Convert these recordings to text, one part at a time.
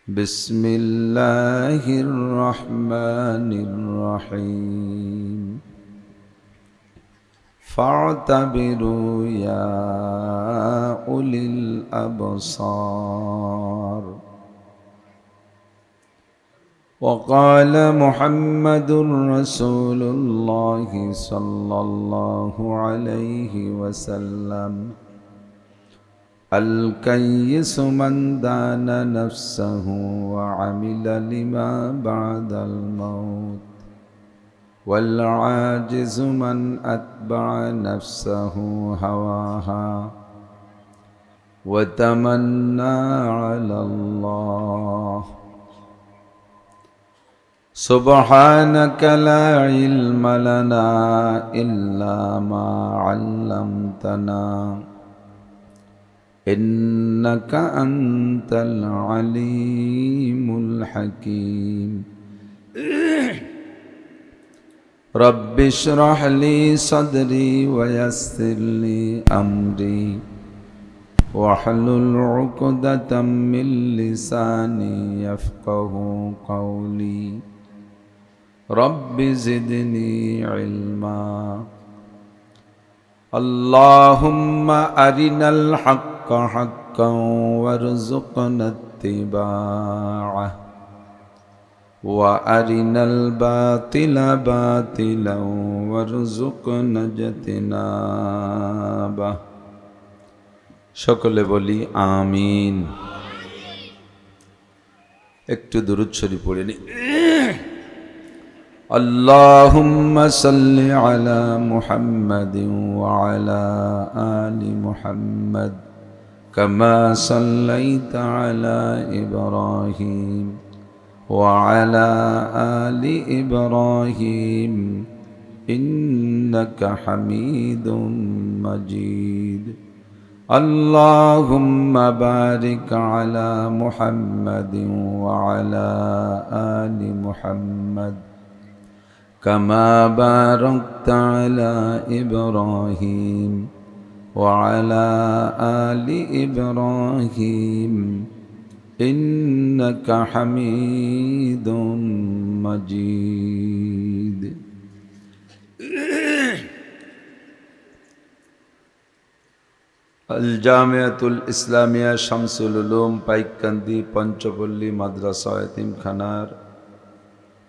بسم الله الرحمن الرحيم فاعتبروا يا أولي الأبصار وقال محمد رسول الله صلى الله عليه وسلم الكيس من دان نفسه وعمل لما بعد الموت والعاجز من أتبع نفسه هواها وتمنى على الله سبحانك لا علم لنا إلا ما علمتنا إنك أنت العليم الحكيم رب اشرح لي صدري ويسر لي أمري واحلل عقدة من لساني يفقه قولي رب زدني علما اللهم أرنا الحق حقا وارزقنا اتباعه وأرنا الباطل باطلا وارزقنا اجتنابه সকলে বলি আমিন। একটু দুরূদ শরীফ পড়ে নি। اللهم صل على محمد وعلى آل محمد كما صليت على إبراهيم وعلى آل إبراهيم إنك حميد مجيد اللهم بارك على محمد وعلى آل محمد كما باركت على إبراهيم وعلى آل إبراهيم إنك حميد مجيد الجامعতুল ইসলামিয়া শামসুল উলুম পাইককান্দি পঞ্চপল্লী মাদ্রাসা এতিমখানার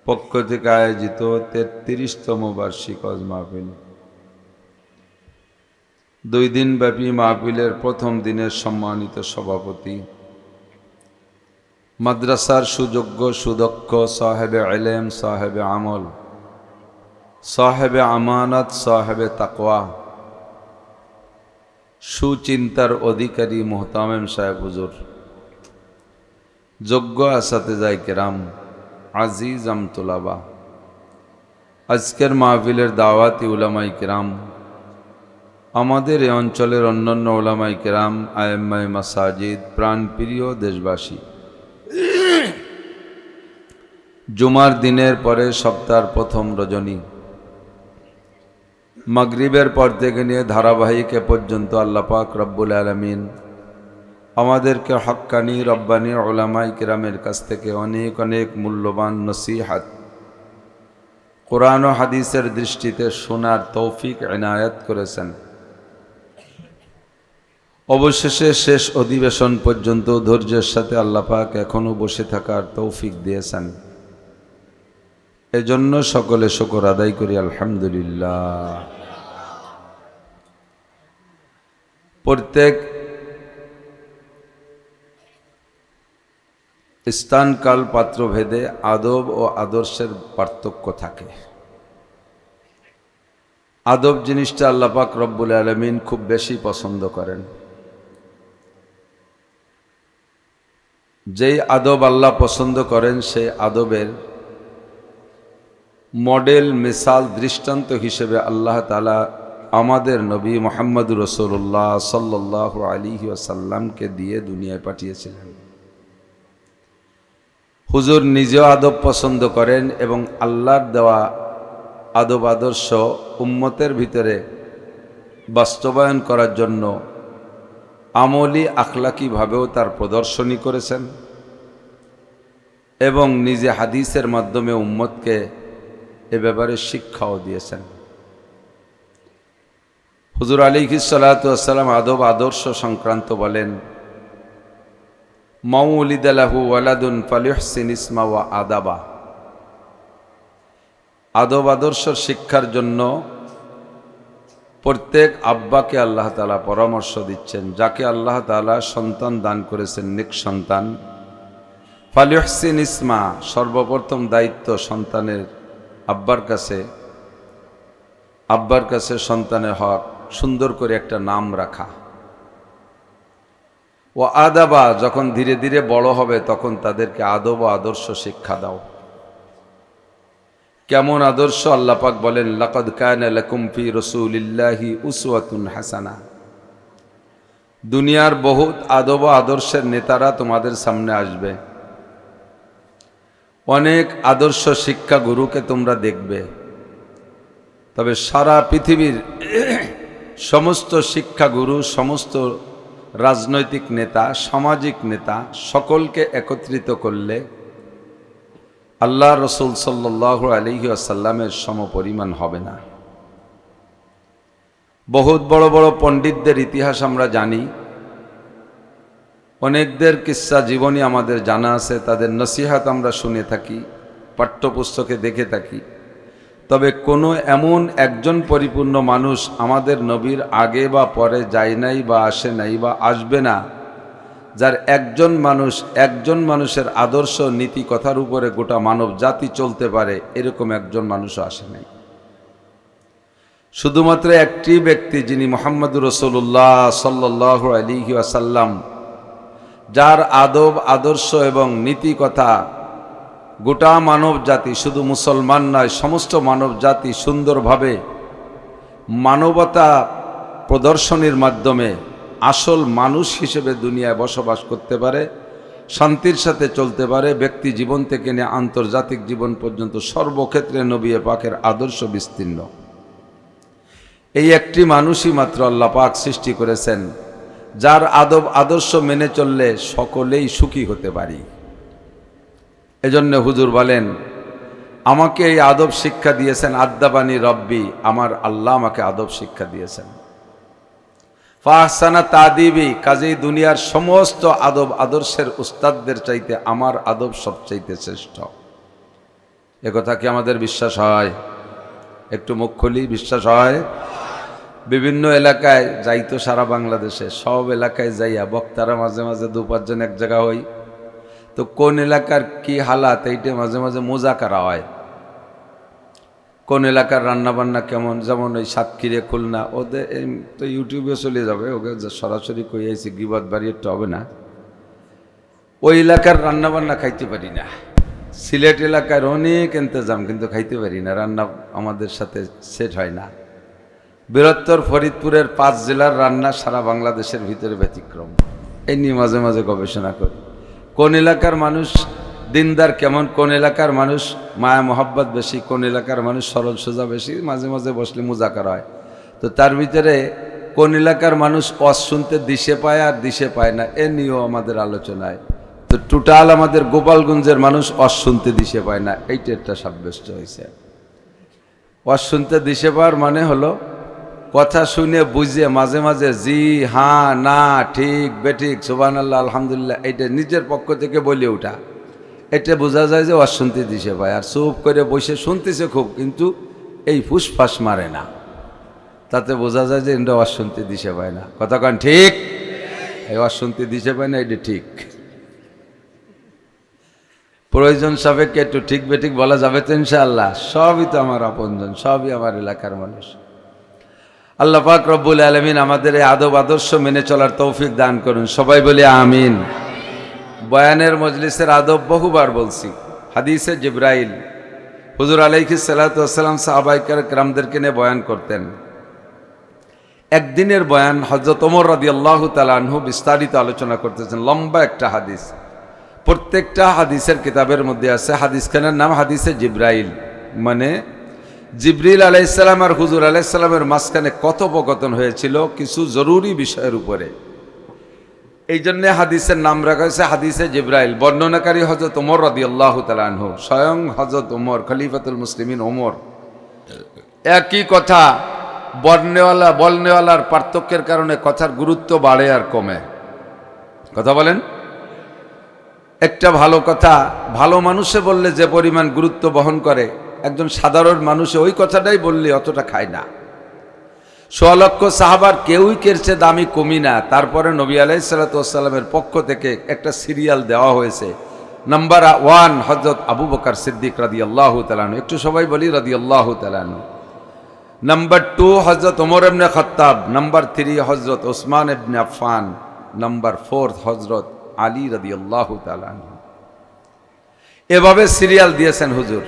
পক্ষ থেকে আয়োজিত ৩৩তম বার্ষিক ওয়াজ মাহফিল। ২ দিনব্যাপী মাহফিলের প্রথম দিনের সম্মানিত সভাপতি মাদ্রাসার সুযোগ্য সুদক্ষ সাহেবে ইলম সাহেবে আমল সাহেবে আমানত সাহেবে তাকওয়া সুচিন্তার অধিকারী মোহতামেম সাহেব হুজুর, যোগ্য আসাতেজায়ে কেরাম, আজিজ আমতুলাবা, আজকের মাহফিলের দাওয়াতি উলামায়ে কেরাম, আমাদের এই অঞ্চলের অন্যান্য উলামায়ে কেরাম, আয়েম্মায়ে মাসাজিদ, প্রাণপ্রিয় দেশবাসী, জুমার দিনের পরে সপ্তাহের প্রথম রজনী মাগরিবের পর থেকে নিয়ে ধারাবাহিক এ পর্যন্ত আল্লাহ পাক রব্বুল আলামিন আমাদেরকে হক্কানি রব্বানি উলামায়ে কেরামের কাছ থেকে অনেক অনেক মূল্যবান নসিহত কোরআন ও হাদিসের দৃষ্টিতে শোনার তৌফিক ইনায়াত করেছেন। অবশেষে শেষ অধিবেশন পর্যন্ত ধৈর্যের সাথে আল্লাহ পাক এখনো বসে থাকার তৌফিক দিয়েছেন। এজন্য সকলে শুকর আদায় করি আলহামদুলিল্লাহ। প্রত্যেক স্থানকাল পাত্রভেদে আদব ও আদর্শের পার্থক্য থাকে। আদব জিনিসটা আল্লাহ পাক রব্বুল আলামিন খুব বেশি পছন্দ করেন। যেই আদব আল্লাহ পছন্দ করেন সেই আদবের মডেল মিসাল দৃষ্টান্ত হিসেবে আল্লাহ তাআলা আমাদের নবী মুহাম্মদুর রাসূলুল্লাহ সাল্লাল্লাহু আলাইহি ওয়াসাল্লামকে দিয়ে দুনিয়ায় পাঠিয়েছিলেন। হুজুর নিজেও আদব পছন্দ করেন এবং আল্লাহর দেওয়া আদব আদর্শ উম্মতের ভিতরে বাস্তবায়ন করার জন্য আমলি আখলাকি ভাবেও তার প্রদর্শনী করেছেন এবং নিজে হাদিসের মাধ্যমে উম্মতকে এ ব্যাপারে শিক্ষাও দিয়েছেন। হুজুর আলাইহিস সালাতু ওয়াস সালাম আদব আদর্শ সংক্রান্ত বলেন, মাউলিদা লাহু ওয়ালাদুন ফালিহসিন ইসমা ওয়া আদাবা। আদব আদর্শের শিক্ষার জন্য প্রত্যেক আব্বাকে আল্লাহ তাআলা পরামর্শ দিচ্ছেন, যাকে আল্লাহ তাআলা সন্তান দান করেছেন, নেক সন্তান, ফালিহসিন ইসমা, সর্বপ্রথম দায়িত্ব সন্তানের আব্বার কাছে সন্তানের হক সুন্দর করে একটা নাম রাখা। ও আদাবা, যখন ধীরে ধীরে বড় হবে তখন তাদেরকে আদব ও আদর্শ শিক্ষা দাও। কেমন আদর্শ? আল্লাহ পাক বলেন, লাকাদ কানা লাকুম ফি রাসূলিল্লাহি উসওয়াতুন হাসানা। দুনিয়ার বহুত আদব ও আদর্শের নেতারা তোমাদের সামনে আসবে, অনেক আদর্শ শিক্ষা গুরুকে তোমরা দেখবে, তবে সারা পৃথিবীর সমস্ত শিক্ষাগুরু, সমস্ত রাজনৈতিক নেতা, সামাজিক নেতা সকলকে একত্রিত করলে আল্লাহ রসুল সাল্লাল্লাহু আলাইহি ওয়াসাল্লামের সমপরিমাণ হবে না। বহুত বড় বড় পণ্ডিতদের ইতিহাস আমরা জানি, অনেকদের কিস্সা জীবনী আমাদের জানা আছে, তাদের নসিহাত আমরা শুনে থাকি, পাঠ্যপুস্তকে দেখে থাকি। তবে কোনো এমন একজন পরিপূর্ণ মানুষ আমাদের নবীর আগে বা পরে যায় নাই বা আসে নাই বা আসবে না, যার একজন মানুষের আদর্শ নীতি কথার উপরে গোটা মানব জাতি চলতে পারে, এরকম একজন মানুষও আসে নাই। শুধুমাত্র একটি ব্যক্তি, যিনি মুহাম্মদুর রাসূলুল্লাহ সাল্লাল্লাহু আলাইহি ওয়াসাল্লাম, যার আদব আদর্শ এবং নীতি কথা গোটা মানব জাতি, শুধু মুসলমান নয় সমস্ত মানব জাতি সুন্দরভাবে মানবতা প্রদর্শনীর মাধ্যমে আসল মানুষ হিসেবে দুনিয়ায় বসবাস করতে পারে, শান্তির সাথে চলতে পারে, ব্যক্তি জীবন থেকে নিয়ে আন্তর্জাতিক জীবন পর্যন্ত সর্বক্ষেত্রে নবী পাকের আদর্শ বিস্তীর্ণ। এই একটি মানুষই মাত্র আল্লাহ পাক সৃষ্টি করেছেন, যার আদব আদর্শ মেনে চললে সকলেই সুখী হতে পারি। এজন্য হুজুর বলেন, আমাকে এই আদব শিক্ষা দিয়েছেন আদ্দাবানি রব্বি, আমার আল্লাহ আমাকে আদব শিক্ষা দিয়েছেন। ফাহসানা তাদিবি, কাজেই দুনিয়ার সমস্ত আদব আদর্শের উস্তাদদের চাইতে আমার আদব সবচাইতে শ্রেষ্ঠ। একথা কি আমাদের বিশ্বাস হয়? একটু মুখ খুলি, বিশ্বাস হয়? বিভিন্ন এলাকায় যাইতো, সারা বাংলাদেশে সব এলাকায় যাইয়া বক্তারা মাঝে মাঝে 2-5 জন এক জায়গা হই, তো কোন এলাকার কি হালাত এইটা মাঝে মাঝে মোজাকারা হয়। কোন এলাকার রান্নাবান্না কেমন, যেমন ওই সাতক্ষীরে, খুলনা, ওদের তো ইউটিউবে চলে যাবে, ওকে সরাসরি কই আইছি, গিবত বাড়ি একটু হবে না। ওই এলাকার রান্নাবান্না খাইতে পারি না। সিলেট এলাকার অনেক ইন্তজাম, কিন্তু খাইতে পারি না, রান্না আমাদের সাথে সেট হয় না। বৃহত্তর ফরিদপুরের 5 জেলার রান্না সারা বাংলাদেশের ভিতরে ব্যতিক্রম। এই নিয়ে মাঝে মাঝে গবেষণা করি। কোন এলাকার মানুষ দিনদার কেমন, কোন এলাকার মানুষ মায়া মোহাব্বত বেশি, কোন এলাকার মানুষ সরল সোজা বেশি, মাঝে মাঝে বসলে মুজাকার হয়। তো তার ভিতরে কোন এলাকার মানুষ ওয়াজ শুনতে দিশে পায় আর দিশে পায় না, এ নিয়েও আমাদের আলোচনায়। তো টোটাল আমাদের গোপালগঞ্জের মানুষ ওয়াজ শুনতে দিশে পায় না, এইটা একটা সাব্যস্ত হয়েছে। ওয়াজ শুনতে দিশে পাওয়ার মানে হলো কথা শুনে বুঝে মাঝে মাঝে জি, হ্যাঁ, না, ঠিক, বেঠিক, সুবহানাল্লাহ, আলহামদুলিল্লাহ, এইটা নিজের পক্ষ থেকে বলে ওঠা, এটা বোঝা যায় যে ওয়াজ শুনতে দিশে পায়। আর চুপ করে বসে শুনতেছে খুব, কিন্তু এই ফুসফাস মারে না, তাতে বোঝা যায় যে এটা ওয়াজ শুনতে দিশে পায় না। কথা কন ঠিক? এই ওয়াজ শুনতে দিশে পায় না, এটা ঠিক। প্রয়োজন সাপেক্ষে একটু ঠিক বেঠিক বলা যাবে তো ইনশাআল্লাহ। সবই তো আমার আপনজন, সবই আমার এলাকার মানুষ। আল্লাহ পাক রব্বুল আলামিন আমাদের এই আদব আদর্শ মেনে চলার তৌফিক দান করুন, সবাই বলি আমিন। বয়ানের মজলিসের আদব বহুবার বলছি। হাদিসে জিবরাইল, হুজুর আলাইহিস সালাতু ওয়াস সালাম সাহাবায়ে কেরামদেরকে নিয়ে বয়ান করতেন। একদিনের বয়ান হযরত ওমর রাদিয়াল্লাহু তাআলা আনহু বিস্তারিত আলোচনা করতেছেন, লম্বা একটা হাদিস। প্রত্যেকটা হাদিসের কিতাবের মধ্যে আছে, হাদিসখানার নাম হাদিসে জিবরাইল, মানে জিবরিল আলাইহিস সালাম আর হুজুর আলাইহিস সালামের মাঝখানে কথোপকথন হয়েছিল কিছু জরুরি বিষয়ের উপরে। এই জন্যে হাদিসের নাম রাখা হয়েছে হাদিসে জিব্রাইল। বর্ণনাকারী হযরত ওমর রাদিয়াল্লাহু তাআলা আনহু, স্বয়ং হযরত ওমর খলিফাতুল মুসলিমিন ওমর। একই কথা বলনেওয়ালার পার্থক্যের কারণে কথার গুরুত্ব বাড়ে আর কমে। কথা বলেন। একটা ভালো কথা ভালো মানুষে বললে যে পরিমাণ গুরুত্ব বহন করে, একজন সাধারণ মানুষে ওই কথাটাই বললে অতটা খায় না। ১৬ লক্ষ সাহাবার কেউই কেরছে দামি কমি না। তারপরে নবী আলাইহিস সালাতু ওয়াস সালামের পক্ষ থেকে একটা সিরিয়াল দেওয়া হয়েছে। নাম্বার 1 হযরত আবু বকর সিদ্দিক রাদিয়াল্লাহু তাআলা আনহু, একটু সবাই বলি রাদিয়াল্লাহু তাআলা আনহু। নাম্বার 2 হযরত ওমর ইবনে খাত্তাব। নাম্বার 3 হযরত ওসমান ইবনে আফফান। নাম্বার 4 হযরত আলী রাদিয়াল্লাহু তাআলা আনহু। এভাবে সিরিয়াল দিয়েছেন হুজুর।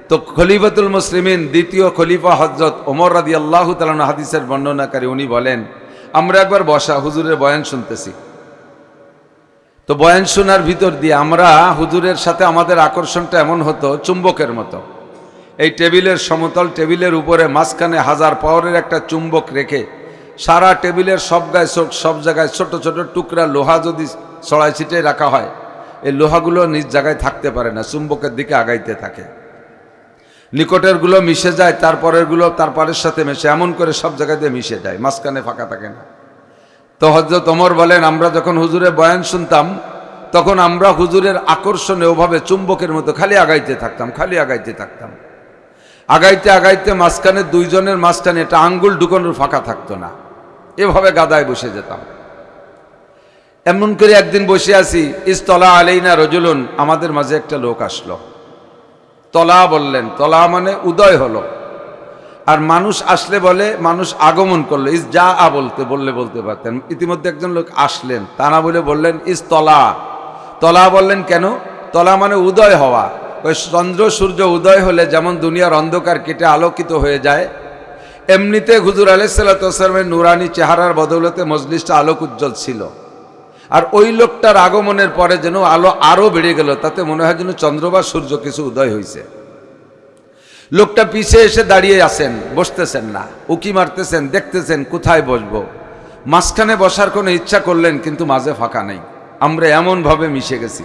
তো খলিফাতুল মুসলিমিন দ্বিতীয় খলিফা হযরত ওমর রাদিয়াল্লাহু তাআলা আনহু হাদিসের বর্ণনাকারী, উনি বলেন আমরা একবার বসা হুজুরের বয়ান শুনতেছি। তো বয়ান শোনার ভিতর দিয়ে আমরা হুজুরের সাথে আমাদের আকর্ষণটা এমন হতো চুম্বকের মতো। এই টেবিলের সমতল টেবিলের উপরে মাঝখানে 1000 পাওয়ারের একটা চুম্বক রেখে সারা টেবিলের সব জায়গায় ছোট ছোট টুকরা লোহা যদি ছড়াই ছিটে রাখা হয়, এই লোহাগুলো নিজ জায়গায় থাকতে পারে না, চুম্বকের দিকে আগাইতে থাকে। নিকটের গুলো মিশে যায়, তারপরের গুলো তারপরের সাথে মিশে, এমন করে সব জায়গাতে মিশে যায়, মাঝখানে ফাঁকা থাকে না। তো হযরত ওমর বলেন আমরা যখন হুজুরের বয়ান শুনতাম তখন আমরা হুজুরের আকর্ষণে ওভাবে চুম্বকের মতো খালি আগাইতে থাকতাম। আগাইতে আগাইতে মাঝখানে দুইজনের মাঝখানে একটা আঙ্গুল ঢুকানোর ফাঁকা থাকতো না, এভাবে গাদায় বসে যেতাম। এমন করে একদিন বসে আছি, ইস্তলা আলাইনা রজুলুন, আমাদের মাঝে একটা লোক আসলো। তলা বললেন, তলা মানে উদয় হলো। আর মানুষ আসলে বলে মানুষ আগমন করলো, ইস যা বলতে পারতেন। ইতিমধ্যে একজন লোক আসলেন, তা না বলে বললেন ইস তলা। তলা বললেন কেন? তলা মানে উদয় হওয়া। ওই চন্দ্র সূর্য উদয় হলে যেমন দুনিয়ার অন্ধকার কেটে আলোকিত হয়ে যায়, এমনিতে হুজুর আলাইহিস সালাতু ওয়াস সালামের নুরানি চেহারার বদৌলতে মজলিসটা আলোক উজ্জ্বল ছিল। আর ওই লোকটার আগমনের পরে যেন আলো আরো বেড়ে গেল, তাতে মনে হয় যেন চন্দ্র বা সূর্য কিছু উদয় হয়েছে। লোকটা পিছিয়ে এসে দাঁড়িয়ে আছেন, বসতেছেন না, উকি মারতেছেন, দেখতেছেন কোথায় বসবো। মাঝখানে বসার কোনো ইচ্ছা করলেন, কিন্তু মাঝে ফাঁকা নেই। আমরা এমন ভাবে মিশে গেছি।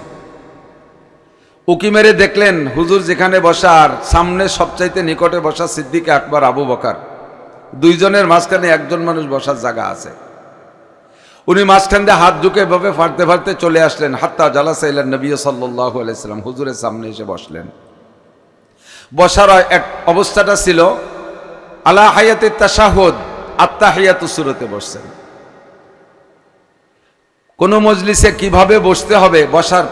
উকি মেরে দেখলেন হুজুর যেখানে বসার সামনে সবচাইতে নিকটে বসা সিদ্দিক আকবর আবু বকর, দুইজনের মাঝখানে একজন মানুষ বসার জায়গা আছে। উনি মাঝখান দিয়ে হাত ঢুকে এভাবে ফাড়তে ফাড়তে চলে আসলেন, হাত্তা জালাসা ইলা নবী সাল্লাল্লাহু আলাইহি ওয়াসাল্লাম, হুজুরের সামনে এসে বসলেন। বসার এক অবস্থাটা ছিল আলা হায়াতিত তাশাহুদ, আত্তাহিয়াতু সূরাতে বসছেন। কোন মজলিসে কিভাবে বসতে হবে, বসার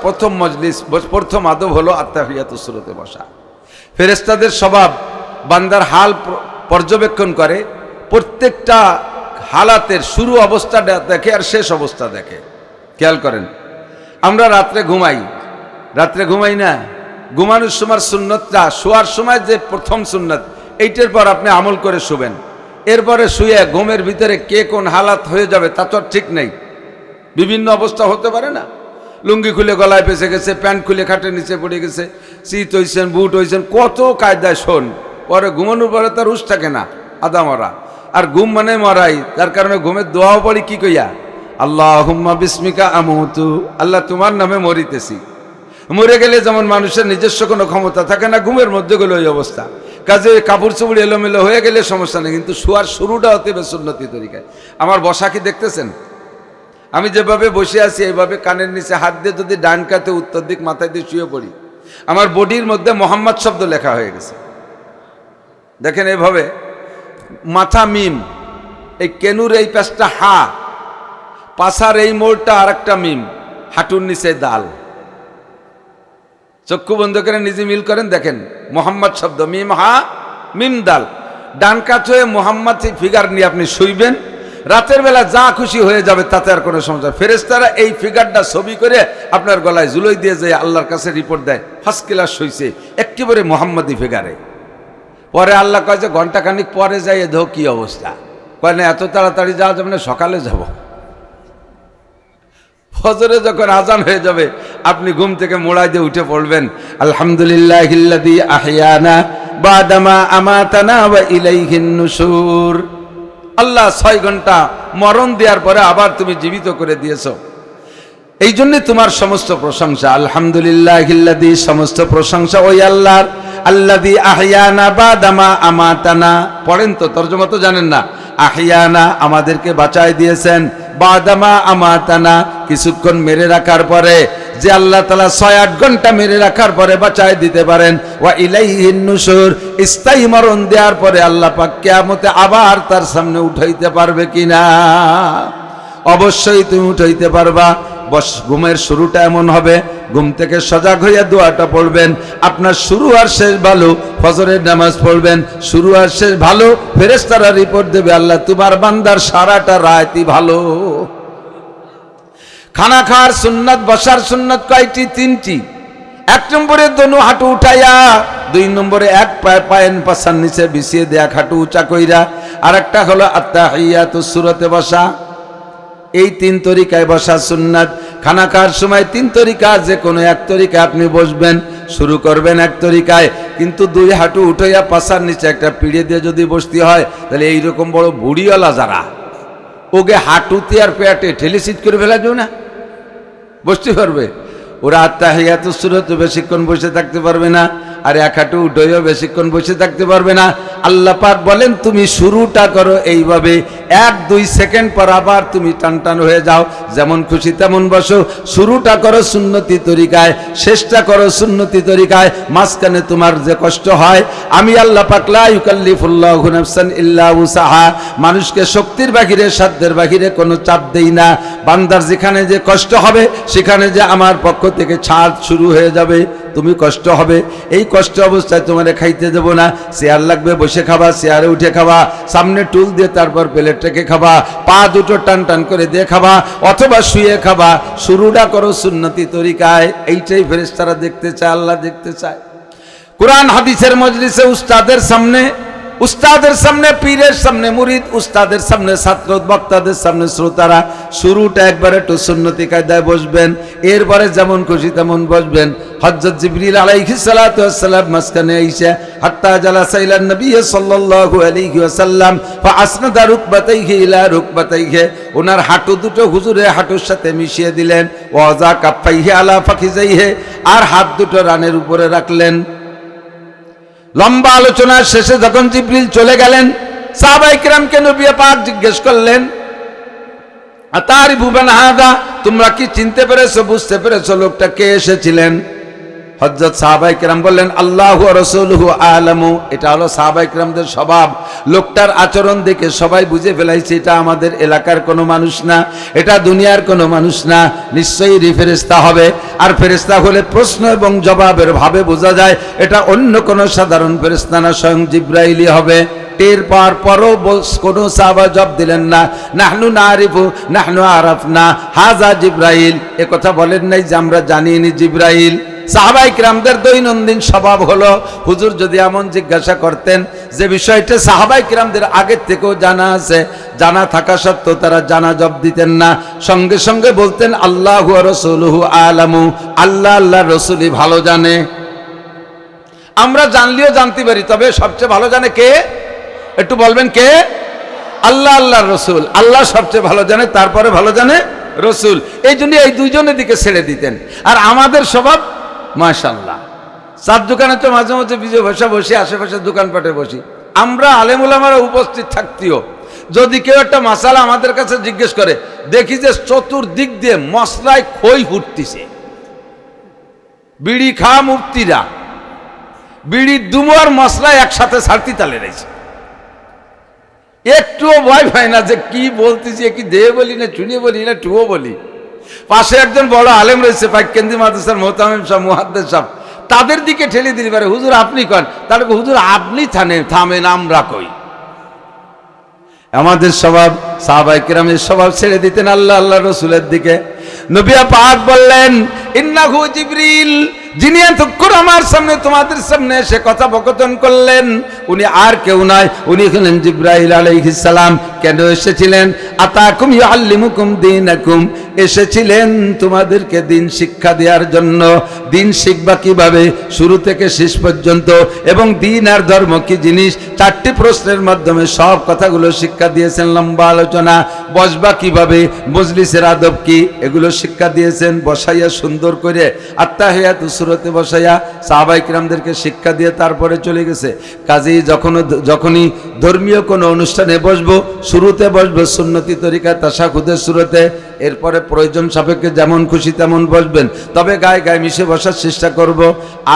প্রথম আদব হলো আত্তাহিয়াতু সূরাতে বসা। ফেরেশতাদের স্বভাব বান্দার হাল পর্যবেক্ষণ করে, প্রত্যেকটা হালাতের শুরু অবস্থাটা দেখে আর শেষ অবস্থা দেখে। খেয়াল করেন, আমরা রাত্রে ঘুমাই না, ঘুমানোর সময় সুন্নতটা শোয়ার সময় যে প্রথম সুন্নত, এইটার পর আপনি আমল করে শুবেন। এরপরে শুয়ে ঘুমের ভিতরে কে কোন হালাত হয়ে যাবে তা তো ঠিক নেই, বিভিন্ন অবস্থা হতে পারে না। লুঙ্গি খুলে গলায় পেঁচে গেছে, প্যান্ট খুলে খাটের নিচে পড়ে গেছে, শীত হয়েছেন, বুট হয়েছেন, কত কায়দায় শোন, পরে ঘুমানোর পরে তার হুঁশ থাকে না, আদা মরা। আর ঘুম মানে মরাই, যার কারণে ঘুমের দোয়াও পড়ি কি কইয়া, আল্লাহুম্মা বিসমিকা আমুতু, আল্লাহ তোমার নামে মরিতেছি। মরে গেলে যেমন মানুষের নিজস্ব কোনো ক্ষমতা থাকে না, ঘুমের মধ্যে গেলে ওই অবস্থা। কাজে কাপড় চোপড় এলোমেলো হয়ে গেলে সমস্যা নেই, কিন্তু শোয়ার শুরুটা হতে হবে সুন্নতি তরিকায়। আমার বসা কি দেখতেছেন? আমি যেভাবে বসে আছি এইভাবে কানের নিচে হাত দিয়ে যদি ডান কাতে উত্তর দিক মাথায় দিয়ে শুয়ে পড়ি, আমার বডির মধ্যে মোহাম্মদ শব্দ লেখা হয়ে গেছে। দেখেন এইভাবে, মাথা মিম, এই কেনুর এই পাশটা হা, পাশার এই মোড়টা আর একটা মিম, হাঁটুর নিচে দাল। চক্ষু বন্ধ করে নিজে মিল করেন, দেখেন মোহাম্মদ শব্দ, মিম হা মিম দাল। ডান কাত হয়ে মোহাম্মদ ফিগার নিয়ে আপনি শুইবেন, রাতের বেলা যা খুশি হয়ে যাবে, তাতে আর কোনো সমস্যা। ফেরেশতারা এই ফিগারটা ছবি করে আপনার গলায় ঝুলোই দিয়ে যায়, আল্লাহর কাছে রিপোর্ট দেয় ফার্স্ট ক্লাস শুইছে, একেবারে মোহাম্মদী ফিগারে। পরে আল্লাহ কয় যে ঘন্টাখানিক পরে যাই, এ কি অবস্থা? কয় না এত তাড়াতাড়ি যাওয়া যাবে না, সকালে যাব। ফজরে যখন আজান হয়ে যাবে, আপনি ঘুম থেকে মোড়াই দিয়ে উঠে পড়বেন, আলহামদুলিল্লাহিল্লাযী আহইয়ানা বাদামা আমাতানা ওয়া ইলাইহিন নুশুর। আল্লাহ 6 ঘন্টা মরণ দেওয়ার পরে আবার তুমি জীবিত করে দিয়েছো, এই জন্য তোমার সমস্ত প্রশংসা। আলহামদুলিল্লাহিল্লাযী, সমস্ত প্রশংসা ওই আল্লাহর, আল্লাযী আহইয়ানা বাদামা আমাতানা। পড়েন তো, তরজমা তো জানেন না। আহইয়ানা, আমাদেরকে বাঁচায় দিয়েছেন, বাদামা আমাতানা, কিছুক্ষণ মেরে রাখার পরে। যে আল্লাহ তাআলা 6-8 ঘন্টা মেরে রাখার পরে বাঁচায় দিতে পারেন। ওয়া ইলাইহিন নুশুর, স্থায়ী মরণ দেওয়ার পরে আল্লাহ পাক কিয়ামতে আবার তার সামনে উঠাইতে পারবে কিনা? অবশ্যই তুমি উঠাইতে পারবা। বস, ঘুমের শুরুটা এমন হবে, ঘুম থেকে সজাগ হইয়া দোয়াটা পড়বেন। আপনার শুরু আর শেষ ভালো। ফজরের নামাজ পড়বেন, শুরু আর শেষ ভালো। ফেরেশতারা রিপোর্ট দেবে, আল্লাহ তোমার বান্দার সারাটা রাতই ভালো। খানা খাওয়ার সুন্নাত, বসার সুন্নাত কয়টি? 3টি। 1 নম্বরে দোনো হাঁটু উঠাইয়া, 2 নম্বরে এক পায়ের পাছার নিচে বিছিয়ে দেয়া হাঁটু উঁচা কইরা, আর একটা হলো আত্তাহিয়াতু, সূরাতে বসা। এই 3 তরিকায় বসা সুন্নাত। খানা খাওয়ার সময় 3 তরিকা, যে কোনো এক তরিকায় আপনি বসবেন। শুরু করবেন এক তরিকায়, কিন্তু 2 হাঁটু উঠাইয়া পাছার নিচে একটা পিড়ে দিয়ে যদি বসতে হয়, তাহলে এইরকম বড় বুড়িওয়ালা যারা, ওকে হাঁটুতে আর পেটে ঠেলে সিট করে ফেলা যাবে না, বসতে পারবে? ওরা আত্তাহিয়াতু সূরাতে বেশিক্ষণ বসে থাকতে পারবে না, আর এক হাঁটু উঠেও বেশিক্ষণ বসে থাকতে পারবে না। আল্লাহ পাক বলেন, তুমি শুরুটা করো এইভাবে, 1-2 সেকেন্ড পর আবার তুমি টান হয়ে যাও, যেমন খুশি তেমন বসো। শুরুটা করো সুন্নতি তরিকায়, শেষটা করো সুন্নতি তরিকায়। মাঝখানে তোমার যে কষ্ট হয়, আমি আল্লাহ পাক লা ইউকাল্লিফুল্লাহু নাফসান ইল্লা উসাহা, মানুষকে শক্তির বাহিরে, সাধ্যের বাহিরে কোনো চাপ দেই না। বান্দার যেখানে যে কষ্ট হবে, সেখানে যে আমার পক্ষ থেকে ছাড় শুরু হয়ে যাবে। তুমি কষ্ট হবে, এই কষ্ট অবস্থায় তোমারে খাইতে দেবো না। চেয়ার লাগবে, বসে খাবা, চেয়ারে উঠে খাবা, সামনে টুল দিয়ে তারপর প্লেট রেখে খাবা, পা দুটো টান করে দিয়ে খাবা, অথবা শুয়ে খাবা। শুরুটা করো সুন্নতি তরিকায়। এইটাই ফেরেশতারা দেখতে চায়, আল্লাহ দেখতে চায়। কোরআন হাদিসের মজলিসে উস্তাদের সামনে পীরের সামনে মুরিদ, উস্তাদের সামনে ছাত্র, বক্তাদের সামনে শ্রোতারা, শুরুটা একবারে একটু সুন্নতি কায়দায় বসবেন। এরপরে যেমন খুশি তেমন বসবেন। হযরত জিবরিল আলাইহিস সালাতু ওয়াস সালাম মাঝখানে আইসা হাত্তা জালাসা ইলা নবী সাল্লাল্লাহু আলাইহি ওয়াসাল্লাম ফাআসনাদা রুকবাতাইহি ইলা রুকবাতাইহি, ওনার হাঁটু দুটো হুজুরের হাঁটুর সাথে মিশিয়ে দিলেন। ওয়াজা কাফাইহি আলা ফাখিজাইহি, আর হাত দুটো রানের উপরে রাখলেন। লম্বা আলোচনার শেষে যখন জিবরিল চলে গেলেন, সাহাবায়ে কিরামকে নবী পাক জিজ্ঞেস করলেন, আতারিফু মান হাদা, তোমরা কি চিনতে পেরেছো, বুঝতে পেরেছো লোকটা কে এসেছিলেন? হযরত সাহাবায়ে কিরাম বললেন, আল্লাহু ওয়া রাসূলুহু আলামু। এটা হলো সাহাবায়ে কিরামদের স্বভাব। লোকটার আচরণ দেখে সবাই বুঝে ফেলাইছে এটা আমাদের এলাকার কোনো মানুষ না, এটা দুনিয়ার কোনো মানুষ না, নিশ্চয়ই ফেরেশতা হবে। আর ফেরেশতা হলে প্রশ্ন এবং জবাবের ভাবে বোঝা যায় এটা অন্য কোনো সাধারণ ফেরেশতা না, স্বয়ং জিবরাইলই হবে। টের পাওয়ার পরও কোনো সাহাবা জবাব দিলেন না, নাহনু নারিফু নাহনু আরাফনা হাজা জিবরাইল। এ কথা বলেন নাই যে আমরা জানিনি জিবরাইল। সাহাবায়ে কিরামদের দৈনন্দিন স্বভাব হলো, হুজুর যদি এমন জিজ্ঞাসা করতেন যে বিষয়টা সাহাবায়ে কিরামদের আগের থেকেও জানা আছে, জানা থাকা সত্ত্বেও তারা জানা জবাব দিতেন না, সঙ্গে সঙ্গে বলতেন আল্লাহু ওয়া রাসূলুহু আলামু, আল্লাহ আল্লাহর রাসূলই ভালো জানে। আমরা জানলেও জানতে পারি, তবে সবচেয়ে ভালো জানে কে? একটু বলবেন কে? আল্লাহ আল্লাহর রাসূল। আল্লাহ সবচেয়ে ভালো জানে, তারপরে ভালো জানে রাসূল। এই জন্য এই দুইজনের দিকে ছেড়ে দিতেন। আর আমাদের স্বভাব মাশাআল্লাহ, চার দোকানে তো মাঝে মাঝে বিজয় বসে বসি, আশেপাশে দোকানপাটে বসি। আমরা আলেম ওলামারা উপস্থিত থাকতেও যদি কেউ একটা মাসালা আমাদের কাছে জিজ্ঞেস করে, দেখি যে চতুর্দিক দিয়ে মশলায় খই ফুটতিছে। বিড়ি খাওয়া মুফতিরা বিড়ির দুমো আর মশলায় একসাথে ছাড়তি তালে রয়েছে, একটুও ভয় পায় না যে কি বলতেছি, কি দেহে বলি না চুনিয়ে বলি না টুও বলি। পাশে একজন বড় আলেম রয়েছে, পাইকেন্দি মাদ্রাসার মোহতামিম সাহেব, মুহাদ্দিস সাহেব, তাদের দিকে ঠেলে দিতে পারে, হুজুর আপনি কন, তাহলে হুজুর আপনি থামেন, আমরা কই। আমাদের স্বভাব, সাহাবায়ে কিরামের স্বভাব ছেড়ে দিতেন আল্লাহ আল্লাহ রসুলের দিকে। নবী পাক বললেন, ইন্নাহু জিবরিল, যিনি এতক্ষণ আমার সামনে তোমাদের সামনে এসে কথোপকথন করলেন উনি আর কেউ নয়, উনি হলেন জিবরাইল আলাইহিস সালাম। কেন এসেছিলেন? আতাকুম ইউআল্লিমুকুম দীনাকুম, এসেছিলেন তোমাদেরকে দিন শিক্ষা দেওয়ার জন্য। দিন শিখবা কিভাবে শুরু থেকে শেষ পর্যন্ত, এবং দিন আর ধর্ম কি জিনিস, 4টি প্রশ্নের মাধ্যমে সব কথাগুলো শিক্ষা দিয়েছেন। লম্বা আলোচনা। বসবা কিভাবে, মজলিসের আদব কি, এগুলো শিক্ষা দিয়েছেন। বসাইয়া সুন্দর করে আত্তাহিয়াত সূরাতে বসাইয়া সাহাবায়ে কিরামদেরকে শিক্ষা দিয়ে তারপরে চলে গেছে। কাজেই যখনই ধর্মীয় কোনো অনুষ্ঠানে বসবো, শুরুতে বসবো সুন্নতি তরিকা তাশাহুদের শুরুতে, এরপরে প্রয়োজন সাপেক্ষে যেমন খুশি তেমন বসবেন, তবে গায়ে গায়ে মিশে বসার চেষ্টা করব।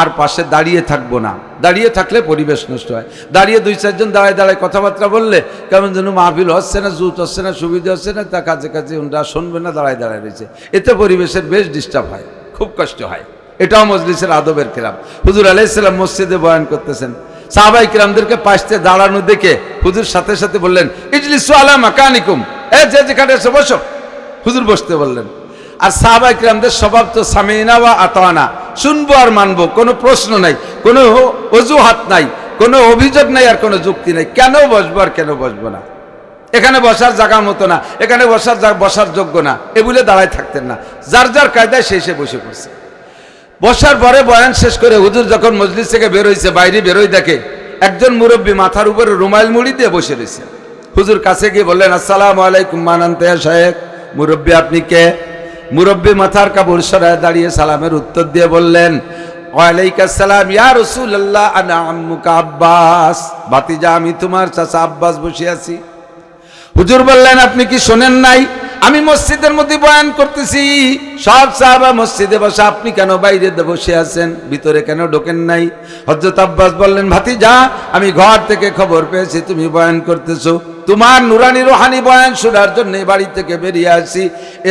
আর পাশে দাঁড়িয়ে থাকবো না, দাঁড়িয়ে থাকলে পরিবেশ নষ্ট হয়। দাঁড়িয়ে 2-4 জন দাঁড়ায় দাঁড়ায় কথাবার্তা বললে কেমন যেন মাহফিল হচ্ছে না, জুত হচ্ছে না, সুবিধা হচ্ছে না, তা কাছে কাছে ওনারা শুনবে না, দাঁড়ায় দাঁড়ায় রয়েছে। এতে পরিবেশের বেশ ডিস্টার্ব হয়, খুব কষ্ট হয়। এটাও মজলিসের আদবের খেলাফ। হুজুর আলাইহিস সালাম মসজিদে বয়ান করতেছেন, সাহাবায়ে কিরামদেরকে পাশে দাঁড়ানো দেখে হুজুর সাথে সাথে বললেন, ইজলিসু আলা মাকানিকুম, যে যেখানে এসে বসো। হুজুর বসতে বললেন। আর সাহাবায়ে কিরামদের স্বভাব তো সামিনা ওয়া আতানা, শুনবো আর মানবো, কোনো প্রশ্ন নাই, কোনো অজুহাত নাই, কোনো অভিযোগ নাই, আর কোনো যুক্তি নাই। কেন বসবো আর কেন বসবো না, এখানে বসার জায়গা মতো না, এখানে বসার যোগ্য না, এ বলে দাঁড়ায় থাকতেন না। যার যার কায়দায় সে এসে বসে পড়ছে। বসার পরে বয়ান শেষ করে হুজুর যখন মজলিস থেকে বের হইছে, বাইরে বেরোই দেখে একজন মুরব্বী মাথার উপরে রুমাল মুড়ি দিয়ে বসে রয়েছে। হুজুর কাছে গিয়ে বললেন, আসসালামু আলাইকুম মানান্তে শায়েখ। মুরব্বী আপনি কে? মুরব্বী মাথার কাপড় সরায় দাঁড়িয়ে সালামের উত্তর দিয়ে বললেন, ওয়ালাইকুম সালাম ইয়া রাসূলুল্লাহ, আনা আম্মুকা আব্বাস। ভাতিজা, আমি তোমার চাচা আব্বাস বসে আছি। হুজুর বললেন, আপনি কি শোনেন নাই? আমি মসজিদের মধ্যে বয়ান করতেছি, সব সাহাবা মসজিদে বসে, আপনি কেন বাইরে বসে আছেন, ভিতরে কেন ঢোকেন নাই? হযরত আব্বাস বললেন, ভাতিজা, আমি ঘর থেকে খবর পেয়েছি তুমি বয়ান করতেছো, তোমার নুরানি রোহানি বয়ান শোনার জন্য বাড়ি থেকে বেরিয়ে আসছি।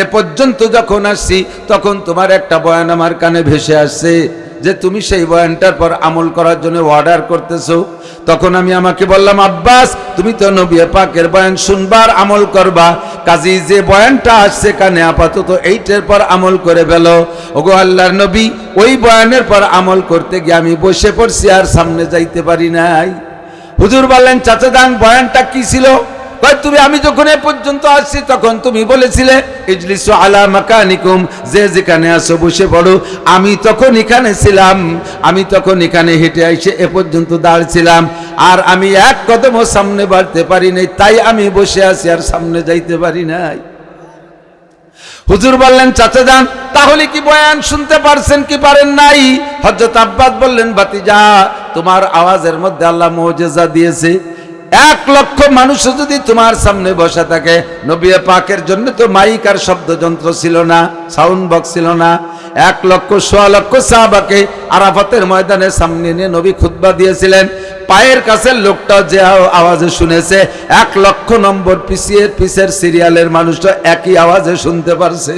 এ পর্যন্ত যখন আসছি তখন তোমার একটা বয়ান আমার কানে ভেসে আসছে যে তুমি সেই বয়ানটার পর আমল করার জন্য অর্ডার করতেছো। তখন আমি আমাকে বললাম, আব্বাস, তুমি তো নবী পাকের বয়ান শুনবার আমল করবা, কাজী যে বয়ানটা আসছে কানে আপাতত এইটার পর আমল করে ফেলো। ওগো আল্লাহর নবী, ওই বয়ানের পর আমল করতে গিয়ে আমি বসে পড়ছি, আর সামনে যাইতে পারি নাই। হুজুর বললেন, চাচা দান বয়ানটা কি ছিল? তুমি, আমি যখন এ পর্যন্ত আসছি তখন তুমি বলেছিলে ইজলিসু আলা মাকানিকুম, যে যেখানে আসো বসে পড়ো। আমি তখন এখানে ছিলাম, আমি তখন এখানে হেঁটে এসে এ পর্যন্ত দাঁড়ছিলাম, আর আমি এক কদমও সামনে বাড়তে পারি নাই, তাই আমি বসে আছি, আর সামনে যাইতে পারি নাই। হুজুর বললেন, চাচা যান, তাহলে কি বয়ান শুনতে পারছেন কি পারেন নাই? হযরত আব্বাস বললেন, ভাতিজা, তোমার আওয়াজের মধ্যে আল্লাহ মুজিজা দিয়েছে। 1 লক্ষ মানুষ যদি তোমার সামনে বসা থাকে, নবী পাকের জন্য তো মাইক আর শব্দযন্ত্র ছিল না, সাউন্ড বক্স ছিল না। 1 লক্ষ 100 লক্ষ সাহাবাকে আরাফাতের ময়দানে সামনে নিয়ে নবী খুতবা দিয়েছিলেন। পায়ের কাছের লোকটা যে আওয়াজে শুনেছে, 1 লক্ষ নম্বর পিছের সিরিয়ালের মানুষটা একই আওয়াজে শুনতে পারছে।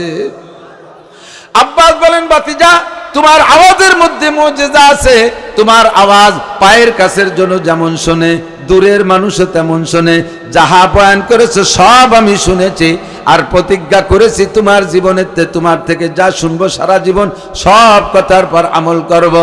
আব্বাস বলেন, ভাতিজা, তোমার আওয়াজের মধ্যে মুজিজা আছে। তোমার আওয়াজ পায়ের কাছের জন্য যেমন শোনে, দূরের মানুষও তেমন শোনে। যাহা বয়ান করেছে সব আমি শুনেছি, আর প্রতিজ্ঞা করেছি তোমার জীবনেতে তোমার থেকে যা শুনবো সারা জীবন সব কথার পর আমল করব।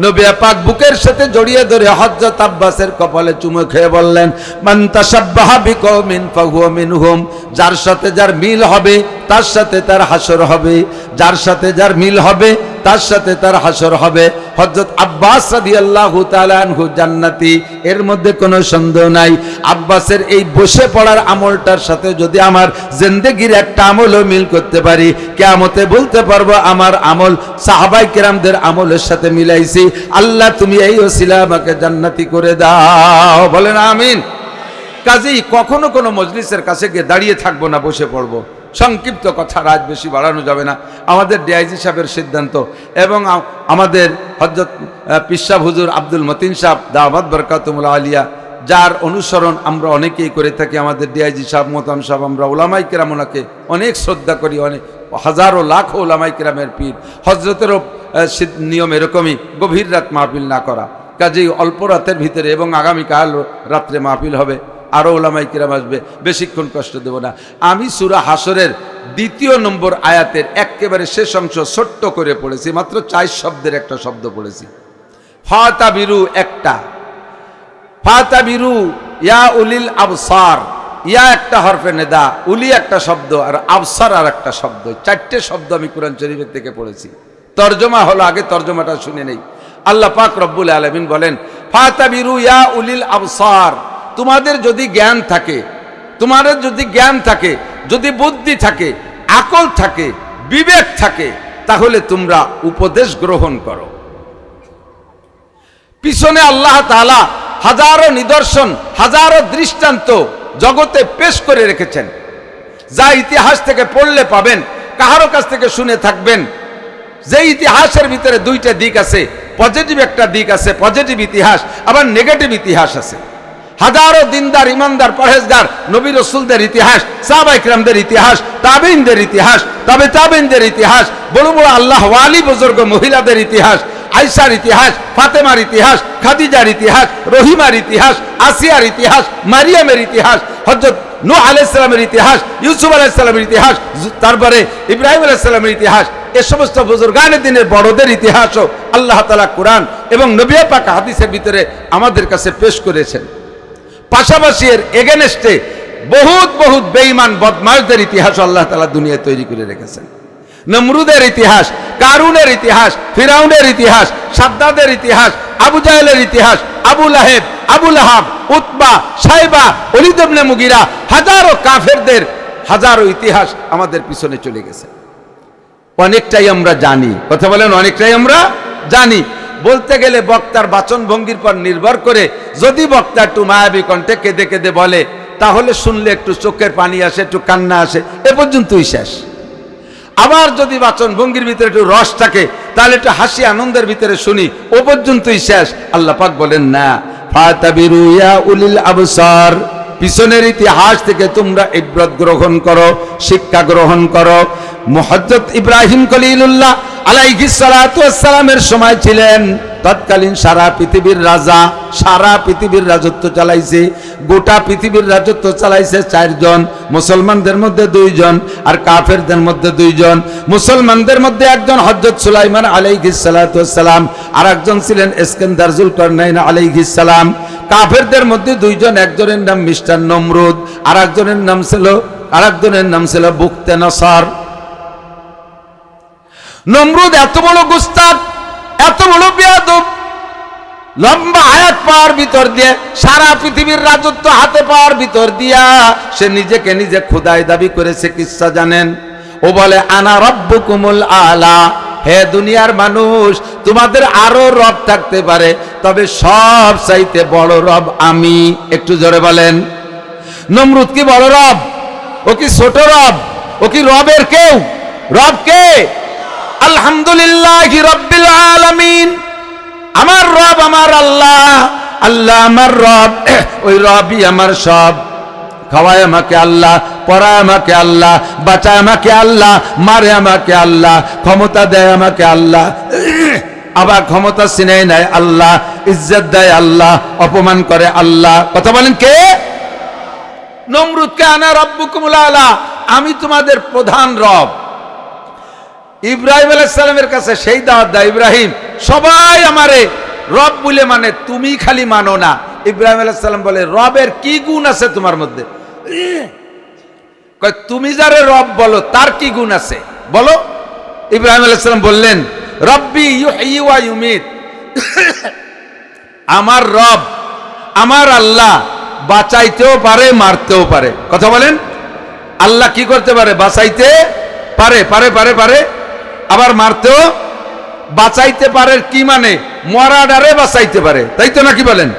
নবী পাক বুকের সাথে জড়িয়ে ধরে হযরত আব্বাসের কপালে চুমু খেয়ে বললেন, মান তাশাব্বাহা বিকওমিন ফাহুয়া মিনহুম। যার সাথে যার মিল হবে তার সাথে তার হাসর হবে, যার সাথে যার মিল হবে তার সাথে তার হাসর হবে। হযরত আব্বাস রাদিয়াল্লাহু তাআলা আনহু জান্নাতি, এর মধ্যে কোনো সন্দেহ নাই। আব্বাসের এই বসে পড়ার আমলটার সাথে যদি আমার জিন্দেগির একটা আমলও মিল করতে পারি, কিয়ামতে বলতে পারবো আমার আমল সাহাবায়ে কেরামদের আমলের সাথে মিলাইছি। আল্লাহ, তুমি এই ওসিলা আমাকে জান্নাতি করে দাও, বলেন আমিন। কাজেই কখনো কোনো মজলিসের কাছে গিয়ে দাঁড়িয়ে থাকবো না, বসে পড়বো। সংক্ষিপ্ত কথা, রাত বেশি বাড়ানো যাবে না। আমাদের ডিআইজি সাহেবের সিদ্ধান্ত এবং আমাদের হযরত পীর সাহেব হুজুর আব্দুল মতিন সাহেব দাওয়াত বরকাতুল্লাহ আলিয়া, যার অনুসরণ আমরা অনেকেই করে থাকি। আমাদের ডিআইজি সাহেব, মোহতারাম সাহেব, আমরা উলামায়ে কেরাম ওনাকে অনেক শ্রদ্ধা করি, অনেক হাজারো লাখো উলামায়ে কেরামের পীর। হযরতেরও নিয়ম এরকমই, গভীর রাত মাহফিল না করা। কাজেই অল্প রাতের ভিতরে, এবং আগামীকাল রাত্রে মাহফিল হবে, আরও ওলামায়ে কেরাম আসবে, বেশিক্ষণ কষ্ট দেব না। আমি সূরা হাসরের দ্বিতীয় নম্বর আয়াতের একেবারে শেষ অংশ ছোট্ট করে পড়েছি, মাত্র 4 শব্দের একটা শব্দ পড়েছি। ফাতাবিরু একটা, ফাতাবিরু ইয়া উলিল আবসার, ইয়া একটা হরফে নেদা, উলি একটা শব্দ, আর আবসার আর একটা শব্দ, 4টে শব্দ আমি কোরআন শরীফের থেকে পড়েছি। তর্জমা হলো, আগে তর্জমাটা শুনে নেই। আল্লাহ পাক রব্বুল আলামিন বলেন, ফাতাবিরু ইয়া উলিল আবসার, তোমাদের যদি জ্ঞান থাকে, তোমাদের যদি জ্ঞান থাকে, যদি বুদ্ধি থাকে, আকল থাকে, বিবেক থাকে, তাহলে তোমরা উপদেশ গ্রহণ করো। পিছনে আল্লাহ তাআলা হাজারো নিদর্শন, হাজারো দৃষ্টান্ত জগতে পেশ করে রেখেছেন, যা ইতিহাস থেকে পড়লে পাবেন, কাহারো কাছ থেকে শুনে থাকবেন। যে ইতিহাসের ভিতরে 2টা দিক আছে, পজিটিভ একটা দিক আছে, পজিটিভ ইতিহাস, আবার নেগেটিভ ইতিহাস আছে। হাজারো দিনদার, ইমানদার, পরহেজগার নবী রাসূলদের ইতিহাস, সাহাবায়ে কিরামদের ইতিহাস, তাবেঈনদের ইতিহাস, তবে তাবেঈনদের ইতিহাস, বড় বড় আল্লাহ ওয়ালি বুজুর্গ মহিলাদের ইতিহাস, আয়েশার ইতিহাস, ফাতেমার ইতিহাস, খাদিজার ইতিহাস, রহিমার ইতিহাস, আসিয়ার ইতিহাস, মারিয়ামের ইতিহাস, হযরত নূহ আলাইহিস সালামের ইতিহাস, ইউসুফ আলাইহিস সালামের ইতিহাস, তারপরে ইব্রাহিম আলাইহিস সালামের ইতিহাস, এই সমস্ত বুজুর্গানে দিনের বড়দের ইতিহাসও আল্লাহ তাআলা কোরআন এবং নবী পাক হাদিসের ভিতরে আমাদের কাছে পেশ করেছেন। পাশাপাশি এর এগেনস্টে বহুত বহুত বেঈমান বদমাশদের ইতিহাস আল্লাহ তাআলা দুনিয়ায় তৈরি করে রেখেছেন। নমরুদের ইতিহাস, কারুনের ইতিহাস, ফিরাউনের ইতিহাস, সাদ্দাদের ইতিহাস, আবু জাহেলের ইতিহাস, আবু লাহেব, আবু লাহাব, উতবা, শাইবা, ওলীদ ইবনে মুগীরা, হাজারো কাফেরদের হাজারো ইতিহাস আমাদের পিছনে চলে গেছে। অনেকটাই আমরা জানি, কথা বলেন, অনেকটাই আমরা জানি। বলতে গেলে বক্তার বাচন ভঙ্গির পর নির্ভর করে, যদি বক্তা একটু মায়াবী কণ্ঠে কেঁদে কেঁদে বলে, তাহলে শুনলে একটু চোখের পানি আসে, একটু কান্না আসে, এ পর্যন্তই শেষ। আবার যদি বাচন ভঙ্গির ভিতরে একটু রস থাকে, তাহলে একটু হাসি আনন্দের ভিতরে শুনি, ও পর্যন্তই শেষ। আল্লাহ পাক বলেন না, ফাতাবিরু ইয়া উলিল আবসার, পিছনের ইতিহাস থেকে তোমরা ইবরত গ্রহণ করো, শিক্ষা গ্রহণ করো। হযরত ইব্রাহিম খলিলুল্লাহ আলাইহিস সালাতু ওয়াস সালামের সময় ছিলেন তৎকালীন সারা পৃথিবীর রাজা, সারা পৃথিবীর রাজত্ব চালাইছে, গোটা পৃথিবীর রাজত্ব চালাইছে 4 জন, মুসলমানদের মধ্যে 2 জন, আর কাফেরদের মধ্যে 2 জন। মুসলমানদের মধ্যে একজন হযরত সুলাইমান আলাইহিস সালাতু ওয়াস সালাম, আর একজন ছিলেন ইস্কান্দার যুলকারনাইন আলাইহিস সালাম। কাফেরদের মধ্যে 2 জন, একজনের নাম মিস্টার নমরুদ, আর একজনের নাম ছিল বুকতে নসর। নমরুদ এত বড় গুস্তাখ, এত বড় বেয়াদব, লম্বা হায়াত পাওয়ার ভিতর দিয়ে, সারা পৃথিবীর রাজত্ব হাতে পাওয়ার ভিতর দিয়া সে নিজেকে নিজে খোদাই দাবি করেছে। কিসসা জানেন? ও বলে, আনা রব্বুকুমুল আলা, হে দুনিয়ার মানুষ, তোমাদের আরো রব থাকতে পারে, তবে সব চাইতে বড় রব আমি। একটু জোরে বলেন। নমরুদ কি বড় রব? ও কি ছোট রব? ও কি রবের কেউ? রব কে? আলহামদুলিল্লাহি রাব্বিল আলামিন। আমার রব আমার আল্লাহ, আল্লাহ আমার রব, ওই রবই আমার সব। খাওয়ায় আমাকে আল্লাহ, পড়ায় আমাকে আল্লাহ, বাঁচায় আমাকে আল্লাহ, মারে আমাকে আল্লাহ, ক্ষমতা দেয় আমাকে আল্লাহ, আবার ক্ষমতা ছিনাই নেয় আল্লাহ, ইজ্জত দেয় আল্লাহ, অপমান করে আল্লাহ। কথা বলেন কে? নমরুদকে আনা রব্বুকুমুল আলা, আমি তোমাদের প্রধান রব। ইব্রাহিম আলাইহিস সালামের কাছে সেই দাওয়াত দেয়, ইব্রাহিম সবাই আমারে রব বলে মানে, তুমি খালি মানো না। ইব্রাহিম আলাইহিস সালাম বলে, রবের কি গুণ আছে তোমার মধ্যে? কয়, তুমি যারে রব বলো তার কি গুণ আছে বলো। ইব্রাহিম আলাইহিস সালাম বললেন, রব্বি ইউহয়ি ওয়া ইউমিত, আমার রব, আমার আল্লাহ বাঁচাইতেও পারে, মারতেও পারে। কথা বলেন, আল্লাহ কি করতে পারে? বাঁচাইতে পারে, পারে পারে পারে, আবার মারতেও। বাঁচাইতে পারে কি মানে? মরাডারে বাঁচাইতে পারে, তাই তো নাকি বলেন?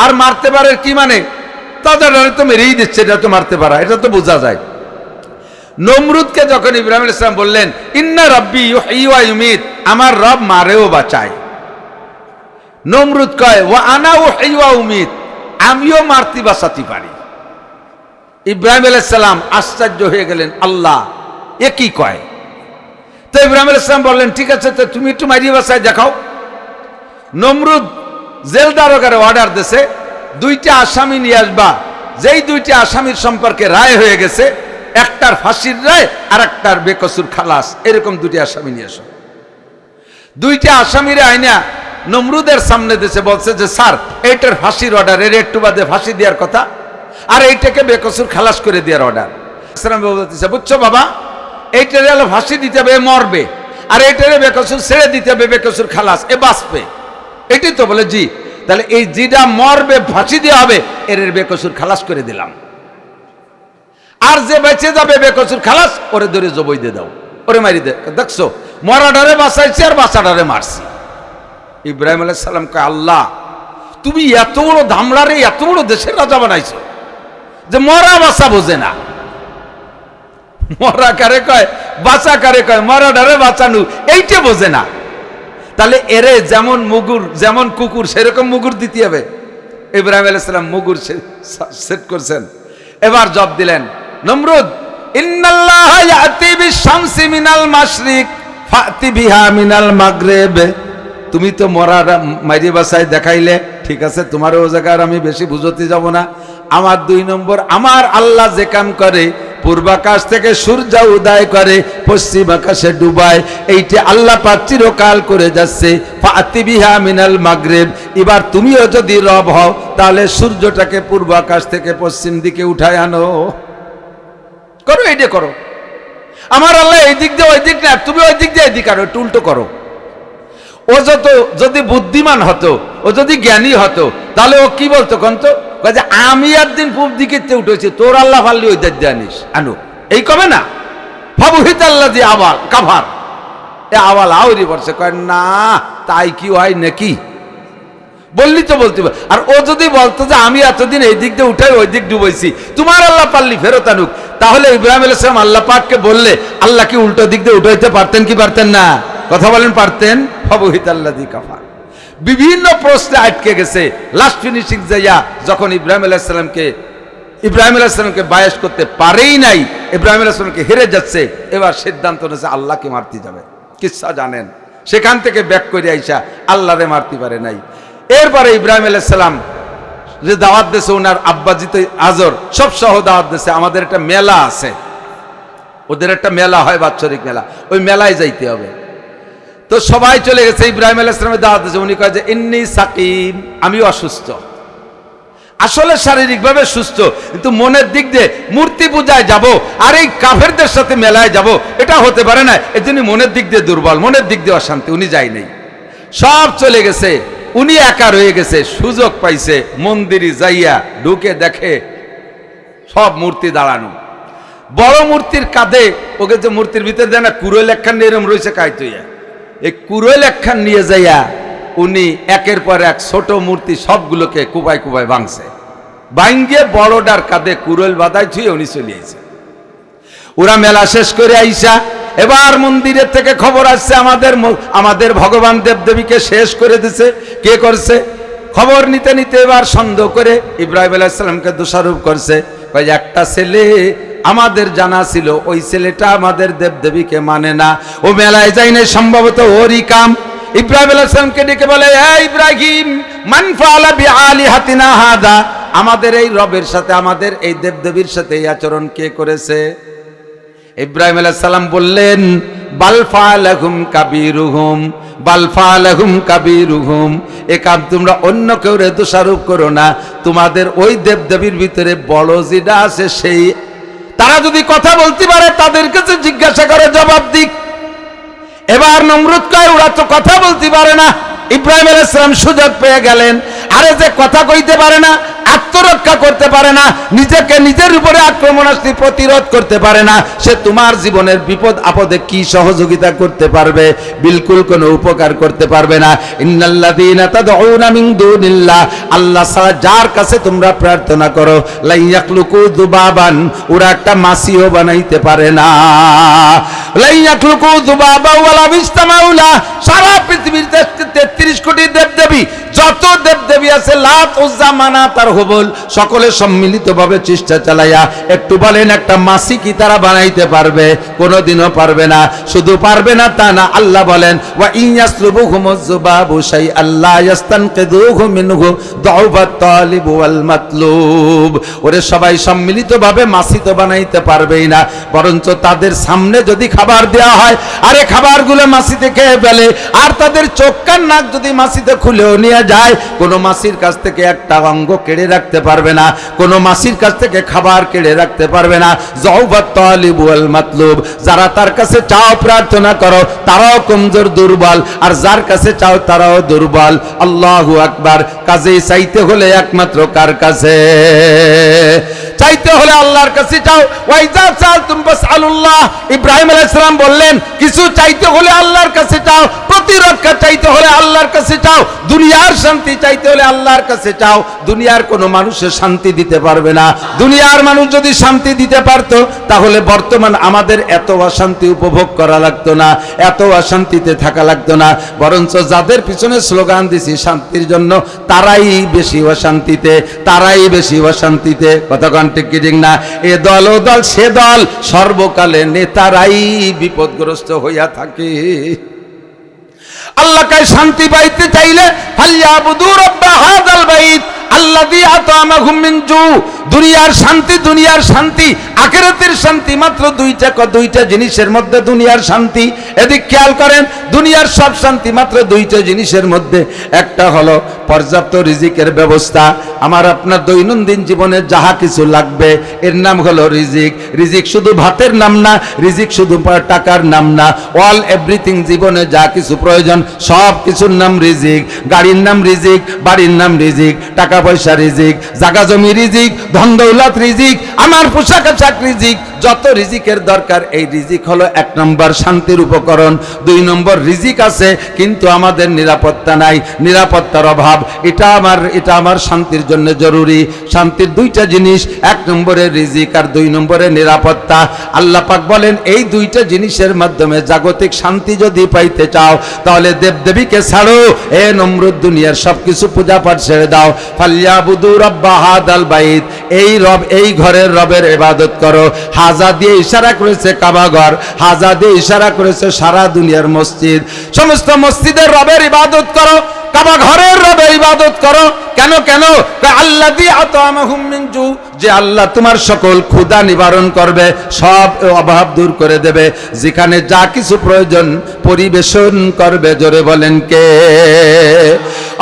আর মারতে পারে কি মানে? তাজাডারে তো মেরেই দিচ্ছে, এটা তো মারতে পারা, এটা তো বোঝা যায়। নমরুদকে যখন ইব্রাহিম আলাইহিস সালাম বললেন, ইন্না রাব্বি ইউহয়ি ওয়া ইউমিত, আমার রব মারেও বাঁচায়, নমরুদ কয়, ওয়া আনা উহয়ি ওয়া উমিত, আমিও মারতে বাঁচাতে পারি। ইব্রাহিম আলাইহিস সালাম আশ্চর্য হয়ে গেলেন, আল্লাহ এ কি কয়? তো ইব্রাহিম আলাইহিস সালাম বললেন, ঠিক আছে, তো তুমি একটু মারিয়ে বাঁচায় দেখাও। নমরুদ জেল দারোগারে অর্ডার দিয়েছে, 2টা আসামি নিয়ে আসবা, যেই 2টা আসামির সম্পর্কে রায় হয়ে গেছে, একটার ফাঁসির রায় আর একটার বেকসুর খালাস, এরকম দুটি আসামি নিয়ে এসো। দুইটা আসামিরে আইনা নমরুদের সামনে দেশে বলছে যে স্যার এইটার ফাঁসির অর্ডার, এর একটু বাদে ফাঁসি দেওয়ার কথা, আর এইটাকে বেকসুর খালাস করে দেওয়ার অর্ডার। বলতেছে বুঝছো বাবা, এইটারে হলো ফাঁসি দিতে হবে, মরবে, আর এইটারে বেকসুর ছেড়ে দিতে হবে, বেকসুর খালাস, এ বাঁচবে। এটাই তো বলে জি, তাহলে এই জিটা মরবে ফাঁসি দেওয়া হবে, এর বেকসুর খালাস করে দিলাম, আর যে বেঁচে যাবে বেকসুর খালাস ওরে ধরে জবই দিয়ে দাও, ওরে মারি দে। দেখছো মরাডারে বাঁচাইছি আর বাঁচাডারে মারছি। ইব্রাহিম আলাইহিস সালাম কয় আল্লাহ তুমি এত বড় ধামড়ারে এত বড় দেশের রাজা বানাইছো যে মরা বাঁচা বোঝে না। মরা কারে কয় বাঁচা কারে কয়, মরাডারে বাঁচানো এইটা বোঝে না। তাহলে এরে যেমন মুগুর যেমন কুকুর সেরকম মুগুর দিতে হবে। ইব্রাহিম আলাইহিস সালাম মুগুর সেট করছেন। এবার জব দিলেন নমরুদ, ইন্নাল্লাহা ইয়াতি বিশ-শামসি মিনাল মাশরিক ফাতি বিহা মিনাল মাগরিব। তুমি তো মরা মাইরি বাসায় দেখাইলে, ঠিক আছে, তোমার ও জায়গার আমি বেশি বুঝতে যাব না। আমার 2 নম্বর, আমার আল্লাহ যে কাম করে পূর্বাকাশ থেকে সূর্য উদয় করে পশ্চিম আকাশে ডুবায়, এইটা আল্লাহ পাক চিরকাল করে যাচ্ছে। ফাতি বিহা মিনাল মাগরিব। এবার তুমিও যদি রব হও তাহলে সূর্যটাকে পূর্ব আকাশ থেকে পশ্চিম দিকে উঠায় আনো, করো, এইটা করো। আমার আল্লাহ এই দিক দিয়ে ওই দিক না, তুমি ওই দিক দিয়ে এই দিক আনো, একটু উল্টো করো। ও যদি বুদ্ধিমান হতো, ও যদি জ্ঞানী হতো, তাহলে ও কি বলতো কন্ত, আমি একদিন পূব দিকে উঠেছি, তোর আল্লাহ ফাল্লি ওই দিক দিয়ে আনিস, আনো, এই কবে না। ফাবুহিত আল্লাহ দিয়ে আওয়াল কাভার, এ আওয়াল আউরি বলছে, কয় না তাই কি হয় নাকি, বললি তো বলতে। আর ও যদি বলতো যে আমি এতদিন এই দিক দিয়ে উঠাই ওই দিক ডুবাইছি, তোমার আল্লাহ পাল্লি ফেরত আনুক, তাহলে ইব্রাহিম আলাইহিস সালাম আল্লাহ পাককে বললে আল্লাহ কি উল্টো দিক দিয়ে উঠাইতে পারতেন কি পারতেন না? কথা বলেন পারতেন। ফাবুহিত আল্লাহ দিয়ে কাফার। বিভিন্ন প্রশ্নে আটকে গেছে। লাস্ট ফিনিশিং যাইয়া যখন ইব্রাহিম আলাইহিস সালামকে বায়াস করতে পারেই নাই, ইব্রাহিম আলাইহিস সালামকে হেরে যাচ্ছে, এবার সিদ্ধান্ত নিয়েছে আল্লাহকে মারতে যাবে। কিচ্ছা জানেন, সেখান থেকে ব্যাক করে আইসা আল্লাহরে মারতে পারে নাই। এরপরে ইব্রাহিম আলাইহিস সালাম যে দাওয়াত দিয়েছে, ওনার আব্বাজিতে আজর সব সহ দাওয়াত দিয়েছে, আমাদের একটা মেলা আছে, ওদের একটা মেলা হয় বাৎসরিক মেলা, ওই মেলায় যাইতে হবে। তো সবাই চলে গেছে, ইব্রাহিম আলাইহিস সালামের দাওয়াত দিয়েছে। উনি কয় যে ইন্নী সাকিম, আমি অসুস্থ। আসলে শারীরিকভাবে সুস্থ, কিন্তু মনের দিক দিয়ে মূর্তি পূজায় যাব আর এই কাফেরদের সাথে মেলায় যাব, এটা হতে পারে না। এজন্য মনের দিক দিয়ে দুর্বল, মনের দিক দিয়ে অশান্তি, উনি যায় নাই। সব চলে গেছে, উনি একা রয়ে গেছে। সুযোগ পাইছে, মন্দিরে যাইয়া ঢুকে দেখে সব মূর্তি দাঁড়ানো। বড় মূর্তির কাঁধে, ওকে যে মূর্তির ভিতরে দেয় না কুরোল একখান এরম রয়েছে কাইতইয়া, এই কুরোল একখান নিয়ে যাইয়া উনি একের পর এক ছোট মূর্তি সবগুলোকে কুবাই কুবাই ভাঙছে। ভাঙ্গে বড়টার কাঁধে কুরোল বাঁধাই ছুঁয়ে উনি চলে আইছে। ওরা মেলা শেষ করে আইসা এবার মন্দিরের থেকে খবর আসছে আমাদের ভগবান দেবদেবীকে শেষ করে দিছে। কে করছে? খবর নিতে নিতে এবার সন্দেহ করে ইব্রাহিম আলাইহিস সালামকে দোষারোপ করছে। একটা ছেলে আমাদের জানা ছিল, ওই ছেলেটা আমাদের দেবদেবীকে মানে না, ও মেলায় যায় না, সম্ভবত ওরই কাম। ইব্রাহিম আলাইহিস সালামকে ডেকে বলে, ইব্রাহিম মান ফাআলা বিআলিহাতিনা হাদা, আমাদের এই রবের সাথে, আমাদের এই দেবদেবীর সাথে এই আচরণ কে করেছে? ইব্রাহিম আলাইহিস সালাম বললেন, বাল ফাআলাহুম কাবীরুহুম, বাল ফাআলাহুম কাবীরুহুম, এ কাম তোমরা অন্য কেউ রে দোষারোপ করো না, তোমাদের ওই দেবদেবীর ভিতরে বড় যেটা আছে সেই, তারা যদি কথা বলতে পারে তাদের কাছে জিজ্ঞাসা করে, জবাব দিক। এবার নমরুদ কয় ওরা তো কথা বলতে পারে না। ইব্রাহিম আলাইহিস সালাম সুযোগ পেয়ে গেলেন, আরে যে কথা কইতে পারে না, আত্মরক্ষা করতে পারে না, নিজেকে নিজের উপরে আক্রমণাস্ত্র প্রতিরোধ করতে পারে না, সে তোমার জীবনের বিপদ আপদে কি সহযোগিতা করতে পারবে? বিলকুল কোনো উপকার করতে পারবে না। ইন্নাল্লাযীনা তাদউনা মিন দুনিল্লাহ, আল্লাহ ছাড়া যার কাছে তোমরা প্রার্থনা করো, লা ইয়াখলুকু যুবাবান, ওরা একটা মাছিও বানাইতে পারে না। লা ইয়াখলুকু যুবাবা ওয়ালা বিস্তামাউলা, সারা পৃথিবীর 33 কোটি দেবদেবী, যত দেবদেবী দেবী আছে লাত, উজ্জা, মানাত আর হুবল, সকলে সম্মিলিতভাবে চেষ্টা চালাইয়া একটু বলেন একটা মাসি কি তারা বানাইতে পারবে? কোনোদিনও পারবে না। শুধু পারবে না তা না, আল্লাহ বলেন ওয়া ইয়াসলুবুহুমুজ যুবাবু শাইআন লা ইস্তানকিদুহু মিনহু দুআফাত তালিব ওয়াল মাতলুব। ওরে সবাই সম্মিলিতভাবে মাসি তো বানাইতে পারবেই না, বরঞ্চ তাদের সামনে যদি খাবার দেওয়া হয়, আরে খাবারগুলো মাসিতে খেয়ে ফেলে, আর তাদের চোখ কান নাক যদি মাসিতে খুলেও নিয়ে যায়, কোনো মাসির কাছ থেকে একটা অঙ্গ কেড়ে রাখতে পারবে না, কোনো মাসির কাছ থেকে খাবার কেড়ে রাখতে পারবে না। যৌবাত তালিব ওয়াল মাতলুব, যারা তার কাছে চাও প্রার্থনা করো তারাও কমজোর দুর্বল, আর যার কাছে চাও তারাও দুর্বল। আল্লাহু আকবার। কাজেই চাইতে হলে একমাত্র কার কাছে? চাইতে হলে আল্লাহর কাছে চাও। ওয়াইজা সালতুম ফাসআলুল্লাহ, ইব্রাহিম আলাইহিস সালাম বললেন কিছু চাইতে হলে আল্লাহর কাছে চাও, প্রতিরক্ষা চাইতে হলে আল্লাহর কাছে চাও, দুনিয়ার শান্তি চাইতে হলে আল্লাহর কাছে চাও। দুনিয়ার কোনো মানুষের শান্তি দিতে পারবে না। দুনিয়ার মানুষ যদি শান্তি দিতে পারতো তাহলে বর্তমান আমাদের এত অশান্তি উপভোগ করা লাগতো না, এত অশান্তিতে থাকা লাগতো না। বরঞ্চ যাদের পিছনে স্লোগান দিছি শান্তির জন্য, তারাই বেশি অশান্তিতে, তারাই বেশি অশান্তিতে। কতক্ষণ ঠিক কি ঠিক না? এ দল ও দল সে দল, সর্বকালে নেতারাই বিপদগ্রস্ত হইয়া থাকে। আল্লাহকে শান্তি পাইতে চাইলে ফালইয়াবুদু রাব্বা হাযাল বাইত আল্লাযী আতামাহুম মিন জু। দুনিয়ার শান্তি, দুনিয়ার শান্তি, আখিরাতের শান্তি মাত্র দুইটা জিনিসের মধ্যে দুনিয়ার শান্তি। এদিক খেয়াল করেন, দুনিয়ার সব শান্তি মাত্র দুইটা জিনিসের মধ্যে। একটা হলো পর্যাপ্ত রিজিকের ব্যবস্থা। আমার আপনার দৈনন্দিন জীবনে যাহা কিছু লাগবে এর নাম হলো রিজিক। রিজিক শুধু ভাতের নাম না, রিজিক শুধু টাকার নাম না। অল এভরিথিং, জীবনে যা কিছু প্রয়োজন সব কিছুর নাম রিজিক। গাড়ির নাম রিজিক, বাড়ির নাম রিজিক, টাকা পয়সা রিজিক, জায়গা জমি রিজিক, ধন দৌলত রিজিক, আমার পোশাক আশাক রিজিক, যত রিজিকের দরকার। এই রিজিক হলো এক নম্বর শান্তির উপকরণ। দুই নম্বর রিজিক আছে কিন্তু আমাদের নিরাপত্তা নাই, নিরাপত্তার অভাব। এটা আমার শান্তির জন্য জরুরি। শান্তির দুইটা জিনিস, এক নম্বরে রিজিক আর দুই নম্বরে নিরাপত্তা। আল্লাহ পাক বলেন এই দুইটা জিনিসের মাধ্যমে জাগতিক শান্তি যদি পাইতে চাও তাহলে দেবদেবীকে ছাড়ো। এ নমরুদ, দুনিয়ার সবকিছু পূজা পাঠ ছেড়ে দাও। ফালইয়াবুদু রাব্বা হাযাল বাইত, এই রব, এই ঘরের রবের ইবাদত করো। হাজা দিয়ে ইশারা করেছে কাবা ঘর, হাজা দিয়ে ইশারা করেছে সারা দুনিয়ার মসজিদ। সমস্ত মসজিদের রবের ইবাদত করো, কাবা ঘরের রবের ইবাদত করো। কেন? আল্লাযী আতামাহুম মিন জু, যে আল্লাহ তোমার সকল ক্ষুধা নিবারণ করবে, সব অভাব দূর করে দেবে। যেখানে যা কিছু প্রয়োজন পরিবেশন করবে। জোরে বলেন কে?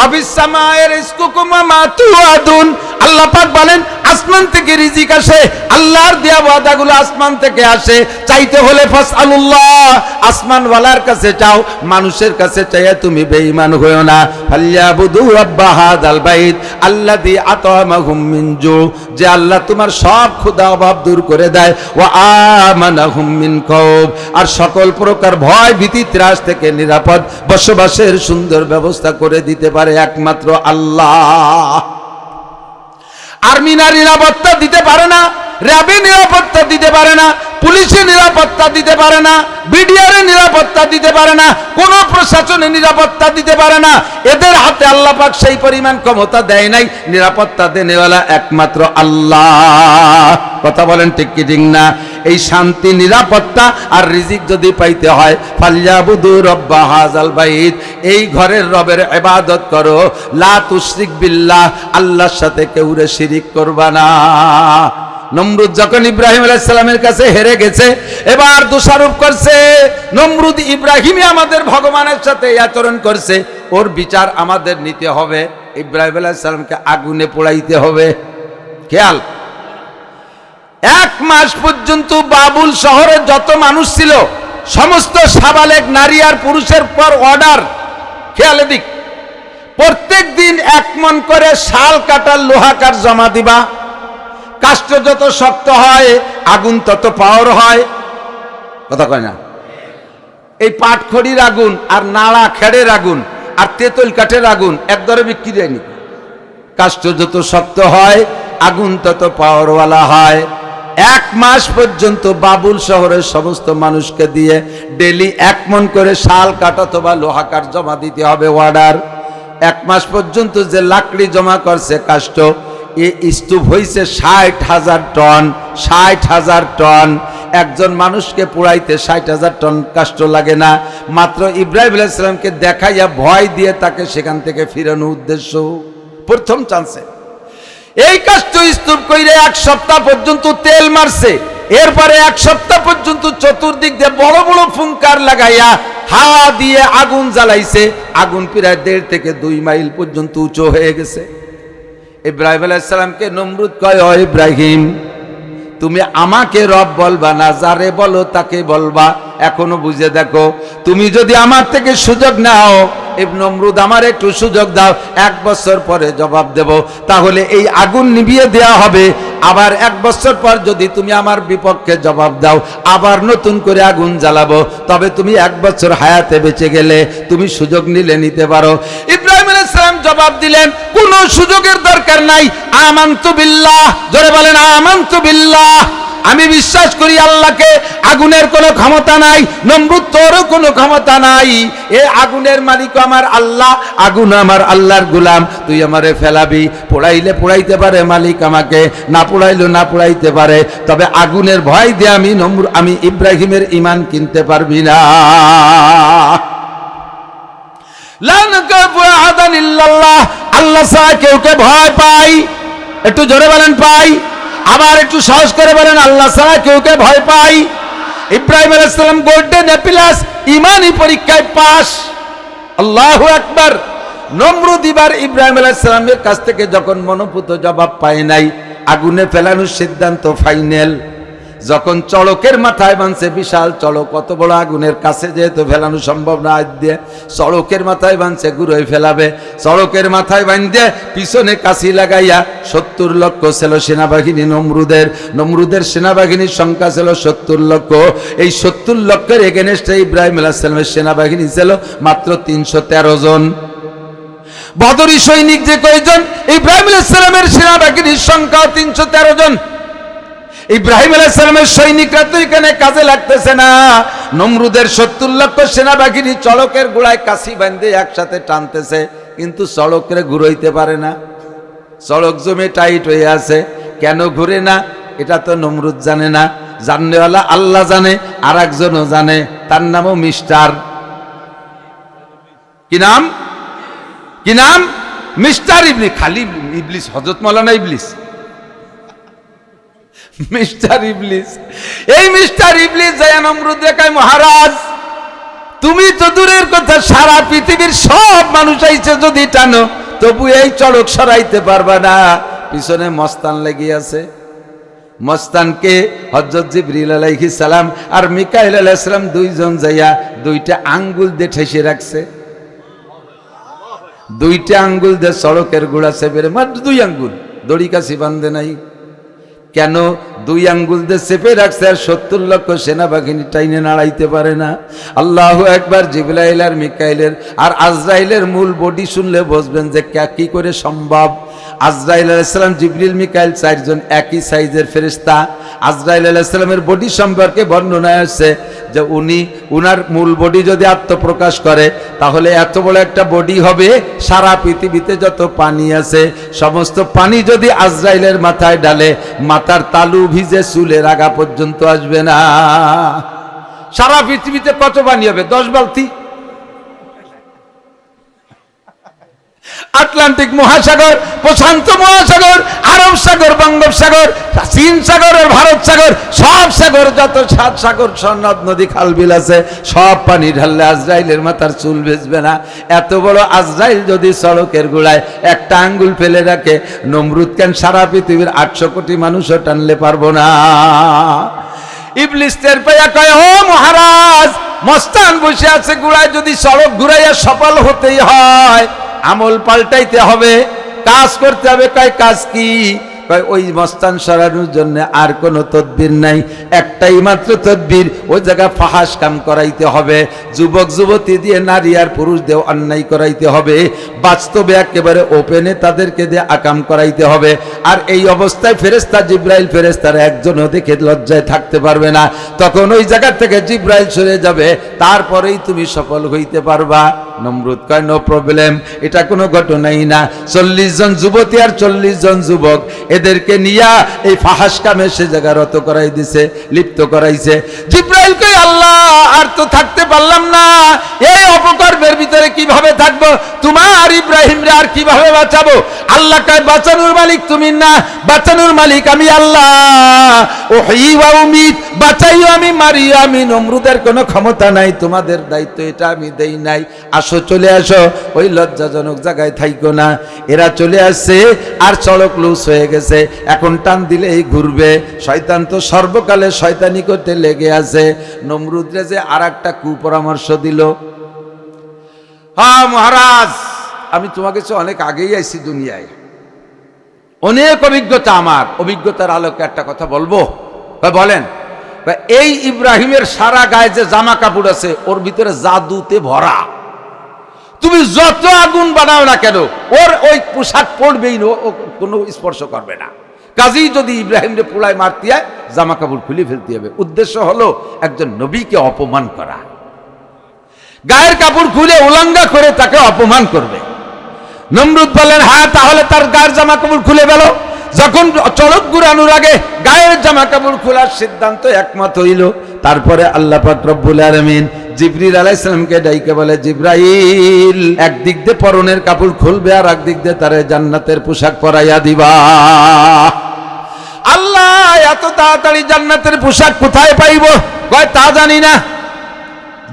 আবিসসামায়ে রিজকুকুম ওয়া মা তুআদুন। আল্লাহ পাক বলেন আসমান থেকে রিজিক আসে, আল্লাহর দেয়া ওয়াদাগুলো আসমান থেকে আসে। চাইতে হলে ফাসআলুল্লাহ, আসমানওয়ালার কাছে চাও, মানুষের কাছে চাইয়া তুমি বেঈমান হইও না। ফালইয়াবুদু রাব্বা হাযাল বাইত আল্লাযী আতামাহুম মিন জু, যে আল্লাহ তোমার সব ক্ষুধা অভাব দূর করে দেয়। ওয়া আমানাহুম মিন খাউফ, আর সকল প্রকার ভয় ভীতি ত্রাস থেকে নিরাপদ বসবাসের সুন্দর ব্যবস্থা করে দিতে পারে একমাত্র আল্লাহ। আর্মিরা নিরাপত্তা দিতে পারে না, র্যাবে নিরাপত্তা দিতে পারে না, পুলিশে নিরাপত্তা দিতে পারে না, বিডিআর নিরাপত্তা দিতে পারে না, কোন প্রশাসনে নিরাপত্তা দিতে পারে না। এদের হাতে আল্লাহ পাক সেই পরিমাণ ক্ষমতা দেয় নাই। নিরাপত্তা দেনেওয়ালা একমাত্র আল্লাহ। কথা বলেন ঠিক কি ঠিক না? এই শান্তি, নিরাপত্তা আর রিজিক যদি পাইতে হয়, ফালইয়াবুদু রাব্বা হাযাল বাইত, এই ঘরের রবের ইবাদত করো। লা তুশরিক বিল্লাহ, আল্লাহর সাথে কেউরে শিরিক করবা না। নমরুদ যখন ইব্রাহিম আলাইহিস সালামের কাছে হেরে গেছে, এবার দোষারোপ করছে নমরুদ ইব্রাহিমই আমাদের ভগবানের সাথে আচরণ করছে, ওর বিচার আমাদের নিতে হবে। ইব্রাহিম আলাইহিস সালামকে আগুনে পোড়াইতে হবে। খেয়াল, 1 মাস পর্যন্ত বাবুল শহরে যত মানুষ ছিল সমস্ত সাবালেক নারী আর পুরুষের পর অর্ডার। খেয়াল এদিক, প্রত্যেক দিন 1 মণ করে শাল কাটার লোহাকার জমা দিবা। কাষ্ঠ যত শক্ত হয় আগুন তত পাওয়ার হয়। কথা কয় না? এই পাটখড়ির আগুন আর নাড়া খেড়ের আগুন আর তেঁতুল কাঠের আগুন এক দরে বিক্রি দেয়নি। কাষ্ঠ যত শক্ত হয় আগুন তত পাওয়ারওয়ালা হয়। 1 মাস পর্যন্ত বাবুল শহরের সমস্ত মানুষকে দিয়ে ডেলি 1 মণ করে শাল কাঠ অথবা লোহাকার জমা দিতে হবে অর্ডার। 1 মাস পর্যন্ত যে লাকড়ি জমা করছে কাষ্ঠ, এই স্তূপ হইছে 60,000 টন। 60,000 টন। একজন মানুষকে পোড়াইতে 60,000 টন কাষ্ঠ লাগে না। মাত্র ইব্রাহিম আলাইহিস সালামকে দেখাইয়া ভয় দিয়ে তাকে সেখান থেকে ফিরানোর উদ্দেশ্য প্রথম চান্সে এই কাষ্ঠ স্তূপ কইরে 1 সপ্তাহ পর্যন্ত তেল মারছে। এরপরে 1 সপ্তাহ পর্যন্ত চতুর্দিক দিয়ে বড় বড় ফুঙ্কার লাগাইয়া হাওয়া দিয়ে আগুন জ্বালাইছে। আগুন প্রায় 1.5 থেকে 2 মাইল পর্যন্ত উঁচু হয়ে গেছে। ইব্রাহিম আলাইহিস সালামকে নমরুদ কয়, ও ইব্রাহিম, তুমি আমাকে রব বলবা না, যারে বলো তাকে বলবা। এখনো বুঝে দেখো, তুমি যদি আমার থেকে সুযোগ নাও, নমরুদ আমার একটু সুযোগ দাও, 1 বছর পরে জবাব দেব। তাহলে এই আগুন নিভিয়ে দেওয়া হবে। আবার 1 বছর পর যদি তুমি আমার বিপক্ষে জবাব দাও, আবার নতুন করে আগুন জ্বালাবো। তবে তুমি 1 বছর হায়াতে বেঁচে গেলে, তুমি সুযোগ নিলে নিতে পারো। ইব্রাহিম আলাইহিস সালাম জবাব দিলেন, কোনো সুযোগের দরকার নাই। আমানতু বিল্লাহ, জোরে বলেন আমানতু বিল্লাহ। আমি বিশ্বাস করি আল্লাহকে। আগুনের কোনো ক্ষমতা নাই, নমরুদ তোরও কোনো ক্ষমতা নাই। এ আগুনের মালিক আমার আল্লাহ, আগুন আমার আল্লাহর গোলাম। তুই আমারে ফেলাবি, পোড়াইলে পোড়াইতে পারে মালিক আমাকে, না পোড়াইলে না পোড়াইতে পারে। তবে আগুনের ভয় দিয়ে আমি ইব্রাহিমের ঈমান কিনতে পারবি না। লা নাকাফু আহাদান ইল্লাল্লাহ, আল্লাহ ছাড়া কেউকে ভয় পাই। একটু জোরে বলেন পাই। আবার একটু সাহস করে বলেন আল্লাহ ছাড়া কেউকে ভয় পাই। ইব্রাহিম আলাইহিস সালাম গোল্ডেন অ্যাপিলাস ঈমানি পরীক্ষায় পাস। আল্লাহু আকবার। নমরুদ এবার ইব্রাহিম আলাইহিস সালামের কাছ থেকে যখন মনোপুত জবাব পায় নাই, আগুনে ফেলানোর সিদ্ধান্ত ফাইনাল। যখন চড়কের মাথায় বানছে, বিশাল চড়ক, কত বড় আগুনের কাছে যেহেতু ফেলানো সম্ভব না, হাত দিয়ে চড়কের মাথায় বানছে, গুঁড়োয় ফেলাবে। চড়কের মাথায় বাঁধে পিছনে কাশি লাগাইয়া 70 লক্ষ ছিল সেনাবাহিনী নমরুদের। নমরুদের সেনাবাহিনীর সংখ্যা ছিল 70 লক্ষ। এই 70 লক্ষের এগেনস্টে ইব্রাহিম আলাইহিস সালামের সেনাবাহিনী ছিল মাত্র 313 জন। বদরি সৈনিক যে কয়জন, ইব্রাহিম আলাইহিস সালামের সেনাবাহিনীর সংখ্যা 313 জন। ইব্রাহিম আলাইহিস সালামের সৈনিকরা তো এখানে কাজে লাগতেছে না। নমরুদের 70 লক্ষ সেনাবাহিনী চড়কের গোড়ায় কাশি বাঁধে একসাথে টানতেছে, কিন্তু চড়কের ঘুরাইতে পারে না। চড়ক জমে টাইট হয়ে আছে। কেন ঘুরে না এটা তো নমরুদ জানে না, জাননেওয়ালা আল্লাহ জানে, আর একজনও জানে, তার নামও মিস্টার। কি নাম? কি নাম? মিস্টার ইবলিস। খালি ইবলিস, হযরত মাওলানা ইবলিস, মিস্টার ইবলিস। এই মিস্টার ইবলিস যায় নমরুদ দেখায়, মহারাজ তুমি তো দূরের কথা, সারা পৃথিবীর সব মানুষ আইছে যদি টানো, তবু এই চড়ক সরাইতে পারবা না। পিছনে মস্তান লেগে আছে। মস্তানকে হযরত জিবরিল আলাইহিস সালাম আর মিকাইল আলাইহিস সালাম দুইজন যাইয়া 2টা আঙ্গুল দিয়ে ঠেসে রাখছে। 2টা আঙ্গুল দিয়ে চড়কের গোড়া চেপে, মাত্র 2 আঙ্গুল, দড়ি কাছি বাঁধে নাই। কেন 2 আঙ্গুল দিয়ে চেপে রাখছে? আর 70 লক্ষ সেনাবাহিনী টাইনে নাড়াইতে পারে না। আল্লাহু আকবার। জিবরাইল আর মিকাইলের আর আজরাইলের মূল বডি শুনলে বুঝবেন যে কি করে সম্ভব। আজরাইল আলাইহিস সালাম, জিবরিল, মিকাইল 4 জন একই সাইজের ফেরেশতা। আজরাইল আলাইহিস সালামের বডি সম্পর্কে বর্ণনা আছে যে উনার মূল বডি যদি আত্মপ্রকাশ করে, তাহলে এত বড় একটা বডি হবে, সারা পৃথিবীতে যত পানি আছে সমস্ত পানি যদি আজরাইলের মাথায় ডালে, মাথার তালু ভিজে চুলের আগা পর্যন্ত আসবে না। সারা পৃথিবীতে কত পানি হবে? 10 বালতি। আটলান্টিক মহাসাগর, প্রশান্ত মহাসাগর, আরব সাগর, বঙ্গোপসাগর, চীন সাগর আর ভারত সাগর, সব সাগর, যত 7 সাগর, নদ নদী, খাল বিল আছে, সব পানি ঢাললে আজরাইলের মাথার চুল ভেজবে না। এত বড় আজরাইল যদি সড়কের গোড়ায় একটা আঙ্গুল ফেলে রাখে, নমরুদ কেন সারা পৃথিবীর 800 কোটি মানুষও টানলে পারবো না। ইবলিস টের পাইয়া কয়, ও মহারাজ, মস্তান বসে আছে গোড়ায়, যদি সড়ক ঘুরাইয়া সফল হতেই হয়, আমল পাল্টাইতে হবে, কাজ করতে হবে। কয় কাজ কি? কয় ওই মস্তান সরানোর জন্য আর কোনো তদবির নাই, একটাই মাত্র তদবির, ওই জায়গায় ফাহাস কাম করাইতে হবে, যুবক যুবতী দিয়ে নারী আর পুরুষ দিয়ে অন্যায় করাইতে হবে, বাস্তবে একেবারে ওপেনে তাদেরকে দিয়ে আকাম করাইতে হবে। আর এই অবস্থায় ফেরেশতা জিব্রাইল ফেরেশতারা একজনও দেখে লজ্জায় থাকতে পারবে না, তখন ওই জায়গা থেকে জিব্রাইল সরে যাবে, তারপরেই তুমি সফল হইতে পারবা। নমরুদ কয় নো প্রবলেম, এটা কোনো ঘটনাই না। 40 জন যুবতী আর 40 জন যুবক এদেরকে নিয়া এই ফাহাস কামে সে জায়গা রত করাই দিছে, লিপ্ত করাইছে। জিব্রাইল কয় আল্লাহ আর তো থাকতে পারলাম না, এই অপকর্মের ভিতরে কিভাবে থাকবো, তোমার ইব্রাহিমরে আর কিভাবে বাঁচাবো? আল্লাহ কয় বাঁচানোর মালিক তুমি না, বাঁচানোর মালিক আমি আল্লাহ। ওহী ওয়া উমিত, বাঁচাইও আমি, মারিও আমি, নমরুদের কোনো ক্ষমতা নাই, তোমাদের দায়িত্ব এটা আমি দেই নাই। আসো চলে আসো, ওই লজ্জাজনক জায়গায় থাইকো না। এরা চলে আসছে আর চড়ক লুস হয়ে গেছে, এখন টান দিলেই ঘুরবে। শয়তান তো সর্বকালে শয়তানি করতে লেগে আছে। নমরুদরে যে আর একটা কুপরামর্শ দিল, হ্যাঁ মহারাজ আমি তোমাকে অনেক আগেই আইছি দুনিয়ায়, অনেক অভিজ্ঞতা, আমার অভিজ্ঞতার আলোকে একটা কথা বলবো। বলেন। এই ইব্রাহিমের সারা গায়ে যে জামা কাপড় আছে ওর ভিতরে জাদুতে ভরা, তুমি যত আগুন বানাও না কেন ওর ওই পোশাক পরবেই না, ও কোনো স্পর্শ করবে না। কাজেই যদি ইব্রাহিমরে পোড়ায় মারতে হয় জামা কাপড় খুলে ফেলতে হবে। উদ্দেশ্য হলো একজন নবীকে অপমান করা, গায়ের কাপড় খুলে উলঙ্গা করে তাকে অপমান করবে। নমরুদ বললেন হ্যাঁ তাহলে তার গায়ের জামা কাপড় খুলে ফেলো। যখন চড়ক ঘুরানোর আগে গায়ের জামা কাপড় খোলার সিদ্ধান্ত একমত হইল, তারপরে আল্লাহ পাক রব্বুল আলামিন জিবরিল আলাইহিস সালামকে ডাইকে বলে, জিবরাইল একদিক দিয়ে পরনের কাপড় খুলবে আর একদিক দিয়ে তারে জান্নাতের পোশাক পরাইয়া দিবা। আল্লাহ এত তাড়াতাড়ি জান্নাতের পোশাক কোথায় পাইব? কয় তা জানি না।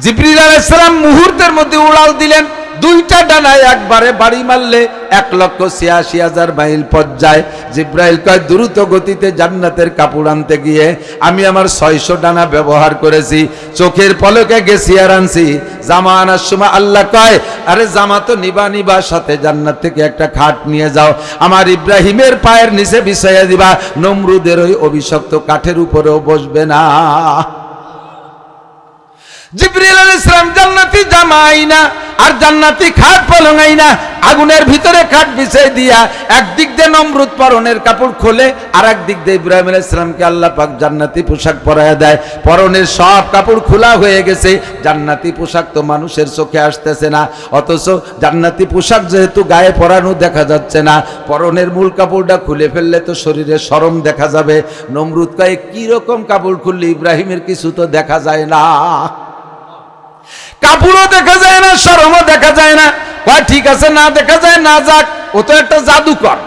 জিবরিল আলাইহিস সালাম মুহূর্তের মধ্যে উড়াল দিলেন, দুইটা ডানায় একবারে বাড়ি মারলে 1,86,000 মাইল পথ যায়। জিব্রাইল কয় দ্রুত গতিতে জান্নাতের কাপড় আনতে গিয়ে আমি আমার 600 ডানা ব্যবহার করেছি, চোখের পলকে গেছি আর আনছি। জামা আনার সময় আল্লাহ কয় আরে জামা তো নিবা সাথে জান্নাত থেকে একটা খাট নিয়ে যাও, আমার ইব্রাহিমের পায়ের নিচে বিছাইয়া দিবা, নমরুদের ওই অভিশপ্ত কাঠের উপরেও বসবে না। জিবরিল আলাইহিস সালাম জান্নাতি জামা আইনা আর জান্নাতি খাট পলং আইনা আগুনের ভিতরে খাট বিছাই দিয়া একদিক দিয়ে নমরুদ পরনের কাপড় খোলে আর একদিক দিয়ে ইব্রাহিম আলাইহিস সালামকে আল্লাহ পাক জান্নাতি পোশাক পরায়া দেয়। পরনের সব কাপড় খোলা হয়ে গেছে, জান্নাতি পোশাক তো মানুষের চোখে আসতেছে না, অথচ জান্নাতি পোশাক যেহেতু গায়ে পরানো দেখা যাচ্ছে না, পরনের মূল কাপড়টা খুলে ফেললে তো শরীরে শরম দেখা যাবে। নমরুদ কয় কি রকম কাপড় খুললে ইব্রাহিমের কিছু তো দেখা যায় না, কাপড়ও দেখা যায় না, শরমও দেখা যায় না। ঠিক আছে না দেখা যায় না যাক, ও তো একটা জাদুকর,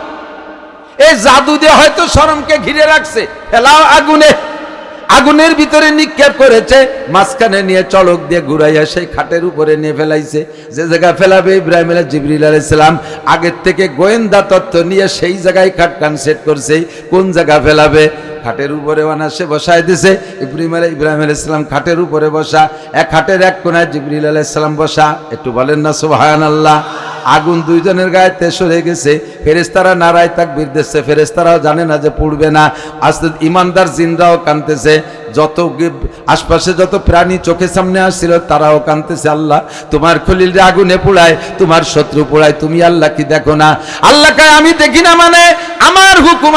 এই জাদু দিয়ে হয়তো শরমকে ঘিরে রাখছে। ফেলাও আগুনে, আগুনের ভিতরে নিক্ষেপ করেছে, মাঝখানে নিয়ে চলক দিয়ে ঘুরাইয়া সেই খাটের উপরে নিয়ে ফেলাইছে। যে জায়গায় ফেলাবে ইব্রাহিম জিবরিল আলাইহিস সালাম আগের থেকে গোয়েন্দা তথ্য নিয়ে সেই জায়গায় খাট কান সেট করছে, কোন জায়গা ফেলাবে। খাটের উপরে বানাসে বসায় দিছে, ইব্রাহিম আলাইহিস সালাম খাটের উপরে বসা, এক খাটের এক কোনায় জিবরিল আলাইহিস সালাম বসা। একটু বলেন না সুবহানাল্লাহ। আগুন দুইজনের গায়েতে সরে গেছে, ফেরেশতারা নারায় তাকবীর দিচ্ছে, ফেরেশতারাও জানে না যে পুড়বে না। আস্তে ইমানদার জিনরাও কাঁদতেছে, যত আশপাশে যত প্রাণী চোখের সামনে আসছিল তারাও কাঁদতেছে, আল্লাহ তোমার খলিল আগুনে পোড়ায়, তোমার শত্রু পোড়ায়, তুমি আল্লাহ কি দেখো না? আল্লাহ কয় আমি দেখি না, মানে আমার হুকুম,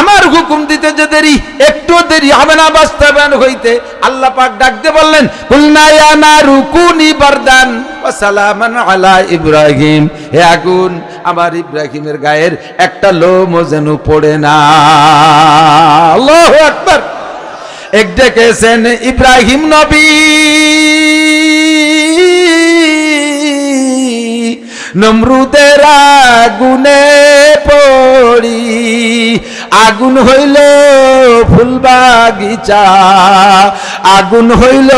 আমার হুকুম দিতে যে দেরি, একটু দেরি হবে না বাস্তবায়ন হইতে। আল্লাহ পাক ডাক দিয়ে বললেন কুলনা ইয়া নারু কুনি বারদান ওয়া সালামান আলা ইব্রাহিম, হে আগুন আমার ইব্রাহিমের গায়ের একটা লোমও যেন পড়ে না। আল্লাহু আকবার। এক ডেকেছেন ইব্রাহিম নবী, নমরুদের আগুনে পড়ি, আগুন হইল ফুল বাগিচা, আগুন হইল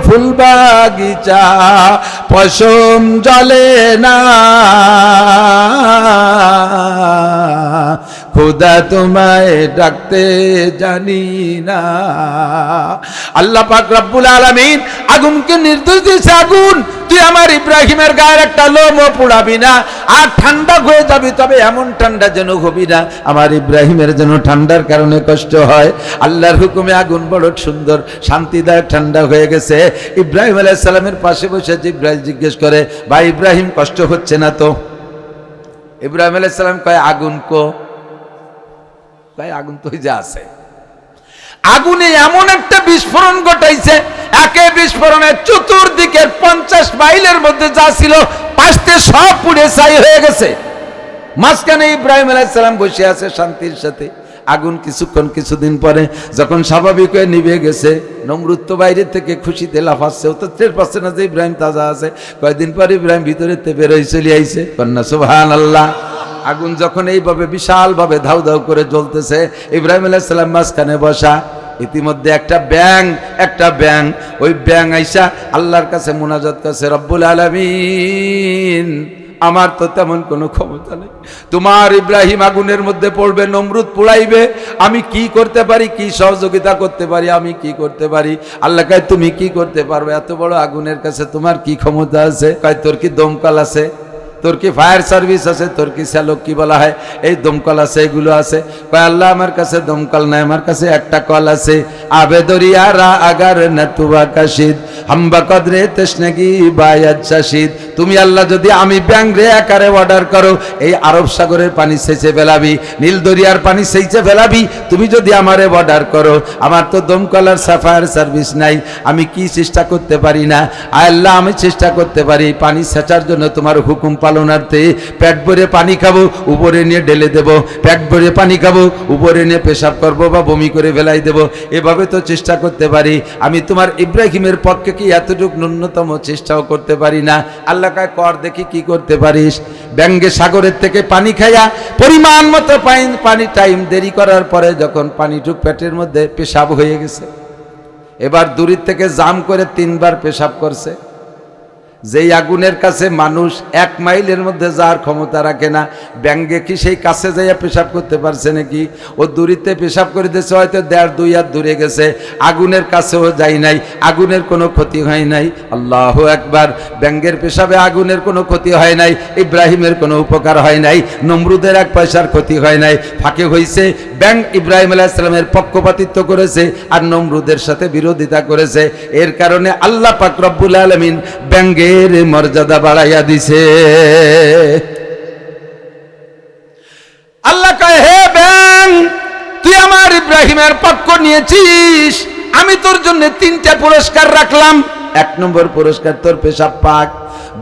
ফুল বাগিচা, পশম জ্বলে না, খোদা তোমায় ডাকতে জানি না। আল্লাহ পাক রব্বুল আলামিন আগুনকে নির্দেশ দিয়েছে, আগুন তুই আমার ইব্রাহিমের গায়ের একটা লোমও পোড়াবি না, আর ঠান্ডা হয়ে যাবি, তবে এমন ঠান্ডা যেন হবি না আমার ইব্রাহিমের যেন ঠান্ডার কারণে কষ্ট হয়। আল্লাহর হুকুমে আগুন বড় সুন্দর শান্তিদায়ক ঠান্ডা হয়ে গেছে। ইব্রাহিম আলাইহিস সালামের পাশে বসে জিবরাইল জিজ্ঞেস করে, ভাই ইব্রাহিম কষ্ট হচ্ছে না তো? ইব্রাহিম আলাইহিস সালাম কয়, আগুন কো? কয় আগুন তো যা আছে। আগুনে এমন একটা বিস্ফোরণ ঘটাইছে, একে বিস্ফোরণে চতুর্দিকের 50 মাইলের মধ্যে যা ছিল পাশে সব পুড়ে ছাই হয়ে গেছে। মাঝখানে ইব্রাহিম আলাইহিস সালাম বসে আছে শান্তির সাথে। আগুন কিছুদিন পরে যখন স্বাভাবিক হয়ে নিভে গেছে, নমরুদ তো বাইরে থেকে খুশিতে লাফাচ্ছে, ও তো টের পাচ্ছে না যে ইব্রাহিম তাজা আছে। কয়েকদিন পরে ইব্রাহিম ভিতরে বেরোয় চলে আইছে, কন্যা সুবহানাল্লাহ। আগুন যখন এইভাবে বিশাল ভাবে ধাউ ধাউ করে জ্বলতেছে, ইব্রাহিম আলাইহিস সালাম মাঝখানে বসা। ইতিমধ্যে একটা ব্যাং ওই ব্যাং আইসা আল্লাহর কাছে মুনাজাত করছে, রব্বুল আলামিন আমার তো তেমন কোনো ক্ষমতা নেই, তোমার ইব্রাহিম আগুনের মধ্যে পড়বে, নমরুদ পোড়াইবে, আমি কি করতে পারি, কি সহযোগিতা করতে পারি, আমি কি করতে পারি? আল্লাহ কয়, তুমি কি করতে পারবে? এত বড় আগুনের কাছে তোমার কি ক্ষমতা আছে? কয়, তোর কি দমকল আছে, তোর কি ফায়ার সার্ভিস আছে, তোর কি স্যালক কি বলা হয় এই দমকল আছে, এগুলো আছে? কয়, আল্লাহ আমার কাছে দমকল নাই, আমার কাছে একটা কল আছে। আবে দরিয়ারা আগার নতুবা কাশিদ হাম্বা কদরে তশনগি বায়াত শাশিদ। তুমি আল্লাহ যদি আমি ব্যাংরে আকারে অর্ডার করো, এই আরব সাগরের পানি সেচে ফেলাবি, নীল দরিয়ার পানি সেচে ফেলাবি, তুমি যদি আমারে অর্ডার করো। আমার তো দমকল আর ফায়ার সার্ভিস নাই, আমি কি চেষ্টা করতে পারি না? আল্লাহ আমি চেষ্টা করতে পারি পানি সেচার জন্য, তোমার হুকুম পালনার্থে পেট ভরে পানি খাবো, উপরে নিয়ে ঢেলে দেব, পেট ভরে পানি খাবো, উপরে নিয়ে পেশাব করবো বা বমি করে ফেলাই দেব, এভাবে তো চেষ্টা করতে পারি। আমি তোমার ইব্রাহিমের পক্ষে কি এতটুকু ন্যূনতম চেষ্টাও করতে পারি না? আল্লাহ কয়, কর দেখি কি করতে পারিস। ব্যাঙ্গে সাগরের থেকে পানি খাইয়া পরিমাণ মতো পানি টাইম দেরি করার পরে যখন পানিটুক পেটের মধ্যে পেশাব হয়ে গেছে, এবার দূরের থেকে জাম করে 3 বার পেশাব করছে। যেই আগুনের কাছে মানুষ 1 মাইলের মধ্যে যাওয়ার ক্ষমতা রাখে না, ব্যাঙ্গে কি সেই কাছে যাইয়া পেশাব করতে পারছে নাকি? ও দূরিতে পেশাব করে দিয়েছে, হয়তো 1.5-2 হাত দূরে গেছে, আগুনের কাছেও যাই নাই, আগুনের কোনো ক্ষতি হয় নাই। আল্লাহু আকবার। ব্যাঙ্গের পেশাবে আগুনের কোনো ক্ষতি হয় নাই, ইব্রাহিমের কোনো উপকার হয় নাই, নমরুদের 1 পয়সার ক্ষতি হয় নাই। ফাঁকে হয়েছে ব্যাং ইব্রাহিম আলাইহিস সালামের পক্ষপাতিত্ব করেছে আর নমরুদের সাথে বিরোধিতা করেছে। এর কারণে আল্লাহ পাক রব্বুল আলামিন ব্যাঙ্গে মর্যাদা বাড়াইয়া দিছে। আল্লাহ কয়, হে ব্যাং, তুই আমার ইব্রাহিমের পক্ষ নিয়েছিস, আমি তোর জন্য 3টা পুরস্কার রাখলাম। 1 নম্বর পুরস্কার তোর পেশাব পাক,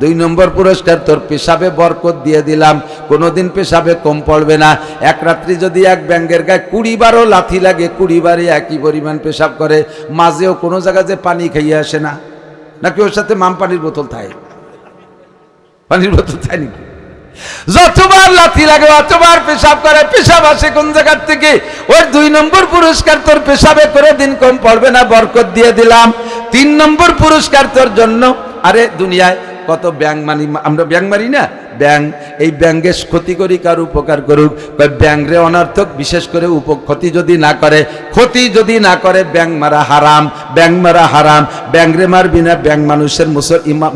2 নম্বর পুরস্কার তোর পেশাবে বরকত দিয়ে দিলাম, কোনোদিন পেশাবে কম পড়বে না। এক রাত্রি যদি এক ব্যাঙ্গের গায়ে 20 বারও লাথি লাগে, 20 বারই একই পরিমাণ পেশাব করে, মাঝেও কোনো জায়গায় যে পানি খাইয়ে আসে না, নাকি ওর সাথে মাম পানির বোতল থাকে? পানির বোতল থাকে নাকি? যতবার লাথি লাগে অতবার পেশাব করে, পেশাব আসে কোন জায়গার থেকে? ওর 2 নম্বর পুরস্কার তোর পেশাবে করে দিন কম পড়বে না, বরকত দিয়ে দিলাম। 3 নম্বর পুরস্কার তোর জন্য, আরে দুনিয়ায় কত ব্যাং মানি, আমরা ব্যাং মারি না? ব্যাং, এই ব্যাঙ্গে ক্ষতি করি কার উপকার করুক, ব্যাংরে অনর্থক বিশেষ করে ক্ষতি যদি না করে, ব্যাং মারা হারাম, ব্যাং মারা হারাম। ব্যাংরে মারবি না, ব্যাং মানুষের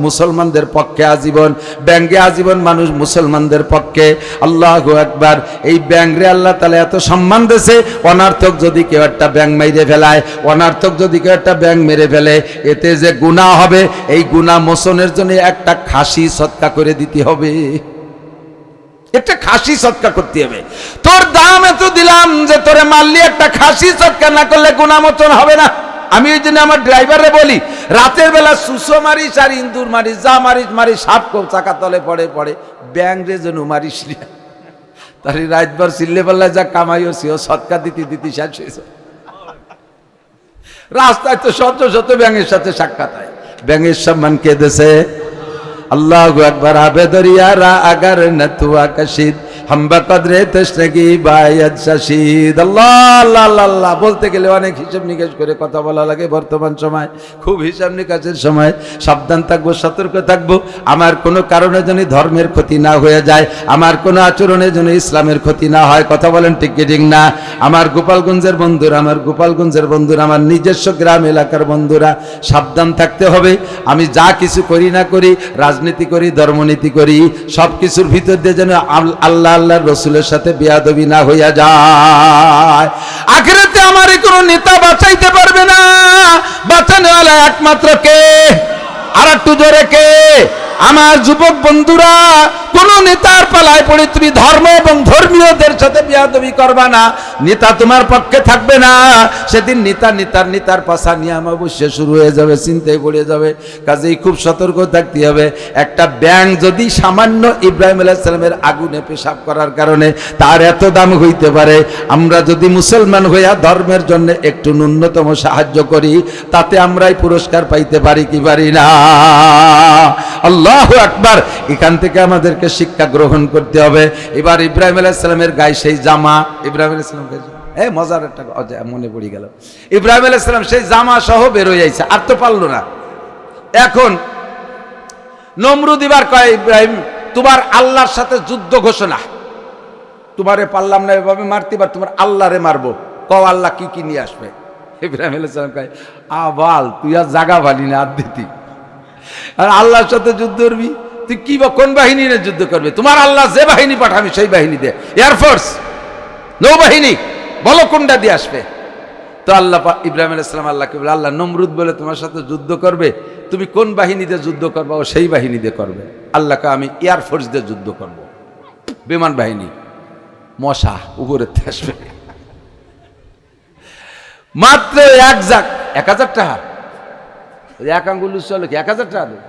মুসলমানদের পক্ষে আজীবন, ব্যাঙ্গে আজীবন মানুষ মুসলমানদের পক্ষে। আল্লাহু আকবার। এই ব্যাংরে আল্লাহ তাআলা এত সম্মান দিয়েছে, অনর্থক যদি কেউ একটা ব্যাং মেরে ফেলায়, অনর্থক যদি কেউ একটা ব্যাং মেরে ফেলে, এতে যে গুনাহ হবে, এই গুনাহ মোচনের জন্য একটা খাসি সদকা করে দিতে হবে, একটা খাসি সদকা করতে হবে। তোর দাম এত দিলাম যে তোরে মারলি, একটা খাসি সদকা না করলে গুনাহ মোচন হবে না। আমি ওই জন্য আমার ড্রাইভারে বলি, রাতের বেলা সুসো মারিস আর ইন্দুর মারিস, যা মারিস সাপ চাকা তলে পড়ে, ব্যাং রে যেন মারিস না। তার রাতভর চিল্লে পাল্লায় যা কামাইও সেও সদকা দিতে শেষ হয়েছে। রাস্তায় তো শত ব্যাঙের সাথে সাক্ষাৎ হয়, ব্যাঙের সম্মান কে দেশে? আল্লাহু আকবার। আবে দরিয়ারা আগার নতুয়া কাশিদ হাম্বা কদরে তশনগি বায়াত শাশিদ। আল্লাহ আল্লাহ আল্লাহ আল্লাহ বলতে গেলে অনেক হিসাব নিকাশ করে কথা বলা লাগে। বর্তমান সময় খুব হিসাব নিকাশের সময়। সাবধান থাকবো, সতর্ক থাকবো, আমার কোনো কারণে যেন ধর্মের ক্ষতি না হয়ে যায়, আমার কোনো আচরণে যেন ইসলামের ক্ষতি না হয়। কথা বলেন ঠিক কি ঠিক না? আমার গোপালগঞ্জের বন্ধুরা, আমার গোপালগঞ্জের বন্ধুরা, আমার নিজস্ব গ্রাম এলাকার বন্ধুরা, সাবধান থাকতে হবে। আমি যা কিছু করি না করি, রাজনীতি করি, ধর্মনীতি করি, সব কিছুর ভিতর দিয়ে যেন আল্লাহ আল্লাহর রসুলের সাথে বেয়াদবি না হইয়া যায়। আখিরাতে আমার কোনো নেতা বাঁচাইতে পারবে না। বাঁচানোওয়ালা একমাত্র কে? আর একটু জোরে কে? আমার যুবক বন্ধুরা, কোন নেতার পালায় পড়ে তুমি ধর্ম এবং ধর্মীয়দের সাথে বিয়াদবি করবা না। নেতা তোমার পক্ষে থাকবে না। সেদিন নেতার পাশা নিয়ে অবশ্যই শুরু হয়ে যাবে, চিন্তায় পড়ে যাবে। কাজেই খুব সতর্ক থাকতে হবে। একটা ব্যাঙ যদি সামান্য ইব্রাহিম আলাইহিস সালামের আগুনে পেশাব করার কারণে তার এত দাম হইতে পারে, আমরা যদি মুসলমান হইয়া ধর্মের জন্য একটু ন্যূনতম সাহায্য করি, তাতে আমরাই পুরস্কার পাইতে পারি কি পারি না? আল্লাহু আকবার। এখান থেকে আমাদেরকে শিক্ষা গ্রহণ করতে হবে। এবার ইব্রাহিম আলাইহিস সালামের গায়ে সেই জামা, ইব্রাহিম আলাইহিস সালাম মজার একটা মনে পড়ে গেল। ইব্রাহিম আলাইহিস সালাম সেই জামা সহ বের হয়ে যাইছে, আর তো পারলো না। এখন নমরুদ এবার কয়, ইব্রাহিম তোমার আল্লাহর সাথে যুদ্ধ ঘোষণা, তোমারে পারলাম না এভাবে মারতে, এবার তোমার আল্লাহরে মারবো, কও আল্লাহ কি কি নিয়ে আসবে। ইব্রাহিম আলাইহিস সালাম কয়, আবাল তুই আর জাগা ভালি না, আর দিতি আর আল্লাহর সাথে যুদ্ধ করবি তুই? কি বা কোন বাহিনী নিয়ে যুদ্ধ করবে? তোমার আল্লাহ যে বাহিনী পাঠাবি সেই বাহিনী দে, এয়ারফোর্স, নৌবাহিনী, বলো কোনটা দিয়ে আসবে। তো আল্লাহ ইব্রাহিম আলাইহিস সালাম আল্লাহকে বলে, আল্লাহ নমরুদ বলে তোমার সাথে যুদ্ধ করবে, তুমি কোন বাহিনীতে যুদ্ধ করবা ও সেই বাহিনী দিয়ে করবে। আল্লাহকে আমি এয়ারফোর্স দিয়ে যুদ্ধ করব, বিমান বাহিনী। মশা উপরে আসবে মাত্র 1000 টাকা, এক আঙ্গুল চলে কি 1000 টাকা দেবে?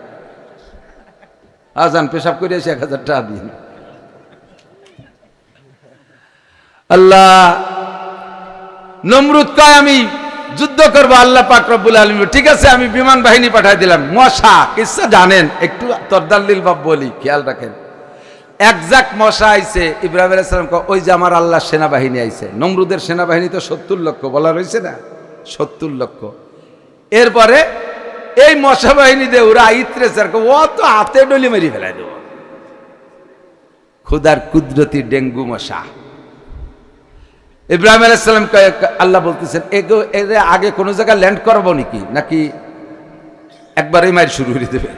আজান পেশাব করে এসে 1000 টাকা দিন। আল্লাহ নমরুদ কয় আমি যুদ্ধ করবো। আল্লাহ পাক রব্বুল আলামিন ঠিক আছে আমি বিমান বাহিনী পাঠাই দিলাম। মশা কিসা জানেন? একটু তরদাল্লিল বাব বলি, খেয়াল রাখেন। একজাক মশা আইছে। ইব্রাহিম আলাইহিস সালাম কয় ওই যে আমার আল্লাহর সেনাবাহিনী আইছে। নমরুদের সেনাবাহিনী তো 70 লক্ষ বলা রয়েছে না, 70 লক্ষ। এরপরে এই মশা বাহিনী দিয়ে ওরা ইতরেছে, ও তো হাতে ডলি মেরি ফেলাই দেব। খুদার কুদরতি ডেঙ্গু মশা। ইব্রাহিম আলাইহিস সালাম আল্লাহ বলতেছেন এর আগে কোন জায়গায় ল্যান্ড করাবো নাকি একবারই মাইর শুরু করে দেবে?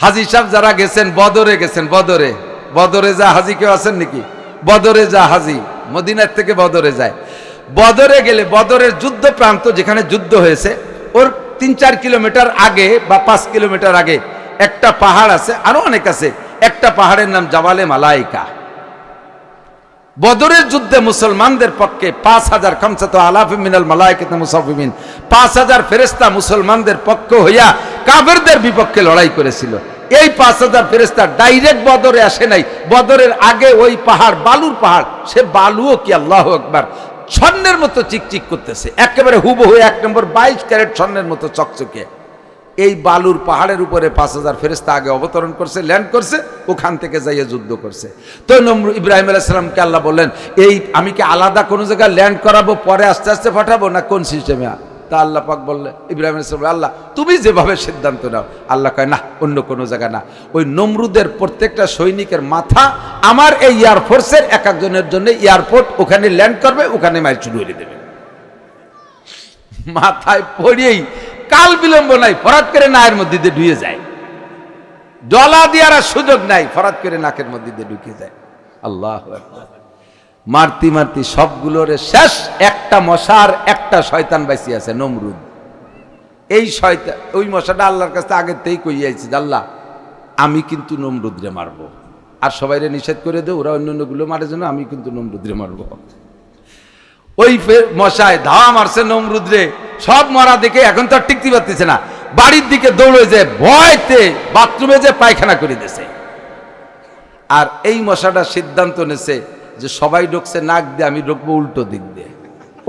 হাজী সাহেব যারা গেছেন বদরে, গেছেন বদরে যা হাজী কেউ আছেন নাকি? বদরে যা হাজী মদিনার থেকে বদরে যায়। বদরে গেলে বদরের যুদ্ধ প্রান্ত যেখানে যুদ্ধ হয়েছে ওর 3-4 কিলোমিটার আগে বা 5 কিলোমিটার আগে একটা পাহাড় আছে, আরো অনেক আছে। একটা পাহাড়ের নাম জাবালে মালাইকা। বদরের যুদ্ধে মুসলমানদের পক্ষে 5000 খামসাতু মিনাল মালাইকাতি মুসাফফিমিন, 5000 ফেরেশতা মুসলমানদের পক্ষ হইয়া কাফেরদের বিপক্ষে লড়াই করেছিল। এই 5000 ফেরেশতা ডাইরেক্ট বদরে আসে নাই। বদরের আগে ওই পাহাড়, বালুর পাহাড়, সে বালুও কি আল্লাহু আকবার স্বর্ণের মতো চিকচিক করতেছে, একেবারে হুবহু 1 নম্বর 22 ক্যারেট স্বর্ণের মতো চকচকে। এই বালুর পাহাড়ের উপরে 5000 ফেরেশতা আগে অবতরণ করছে, ল্যান্ড করছে, ওখান থেকে যাইয়ে যুদ্ধ করছে। তো ইব্রাহিম আলাইহিস সালামকে আল্লাহ বললেন, এই আমি কি আলাদা কোনো জায়গায় ল্যান্ড করাবো, পরে আস্তে আস্তে পাঠাবো, না কোন সিস্টেমে? তা আল্লাহ পাক বললেন, ইব্রাহিম আলাইহিস সালাম, আল্লাহ তুমি যেভাবে সিদ্ধান্ত নাও। আল্লাহ কয় না, অন্য কোনো জায়গা না, ওই নমরুদের প্রত্যেকটা সৈনিকের মাথা আমার এই এয়ারফোর্সের এক একজনের জন্য এয়ারপোর্ট, ওখানে ল্যান্ড করবে, ওখানে মাইর শুরু করে দেবে। মাথায় পড়িয়েই কাল বিলম্ব নাই, ফরাত করে নাকের মধ্যে দিয়ে ঢুকে যায়। ডলা দেওয়ার সুযোগ নাই, ফরাত করে নাকের মধ্যে দিয়ে ঢুকে যায়। আল্লাহু আকবার। মারতি মারতি সবগুলোর শেষ একটা মশার একটা শয়তান বাইসি আছে, নমরুদ। এই শয়তান, ওই মশাটা আল্লাহর কাছে আগের থেকেই কইয়াছে, আল্লাহ আমি কিন্তু নমরুদরে মারবো, আর সবাইরে নিষেধ করে দে, ওরা অন্যান্যগুলো মারে জন্য, আমি কিন্তু নমরুদরে মারবো। ওই মশায় ধাওয়া মারছে নমরুদরে, সব মরা দেখে এখন তো আর টিকতে পারতেছে না, বাড়ির দিকে দৌড়ে যে ভয়তে বাথরুমে যে পায়খানা করে দিয়েছে। আর এই মশাটা সিদ্ধান্ত নেছে যে সবাই ঢুকছে নাক দিয়ে, আমি ঢুকবো উল্টো দিক দিয়ে।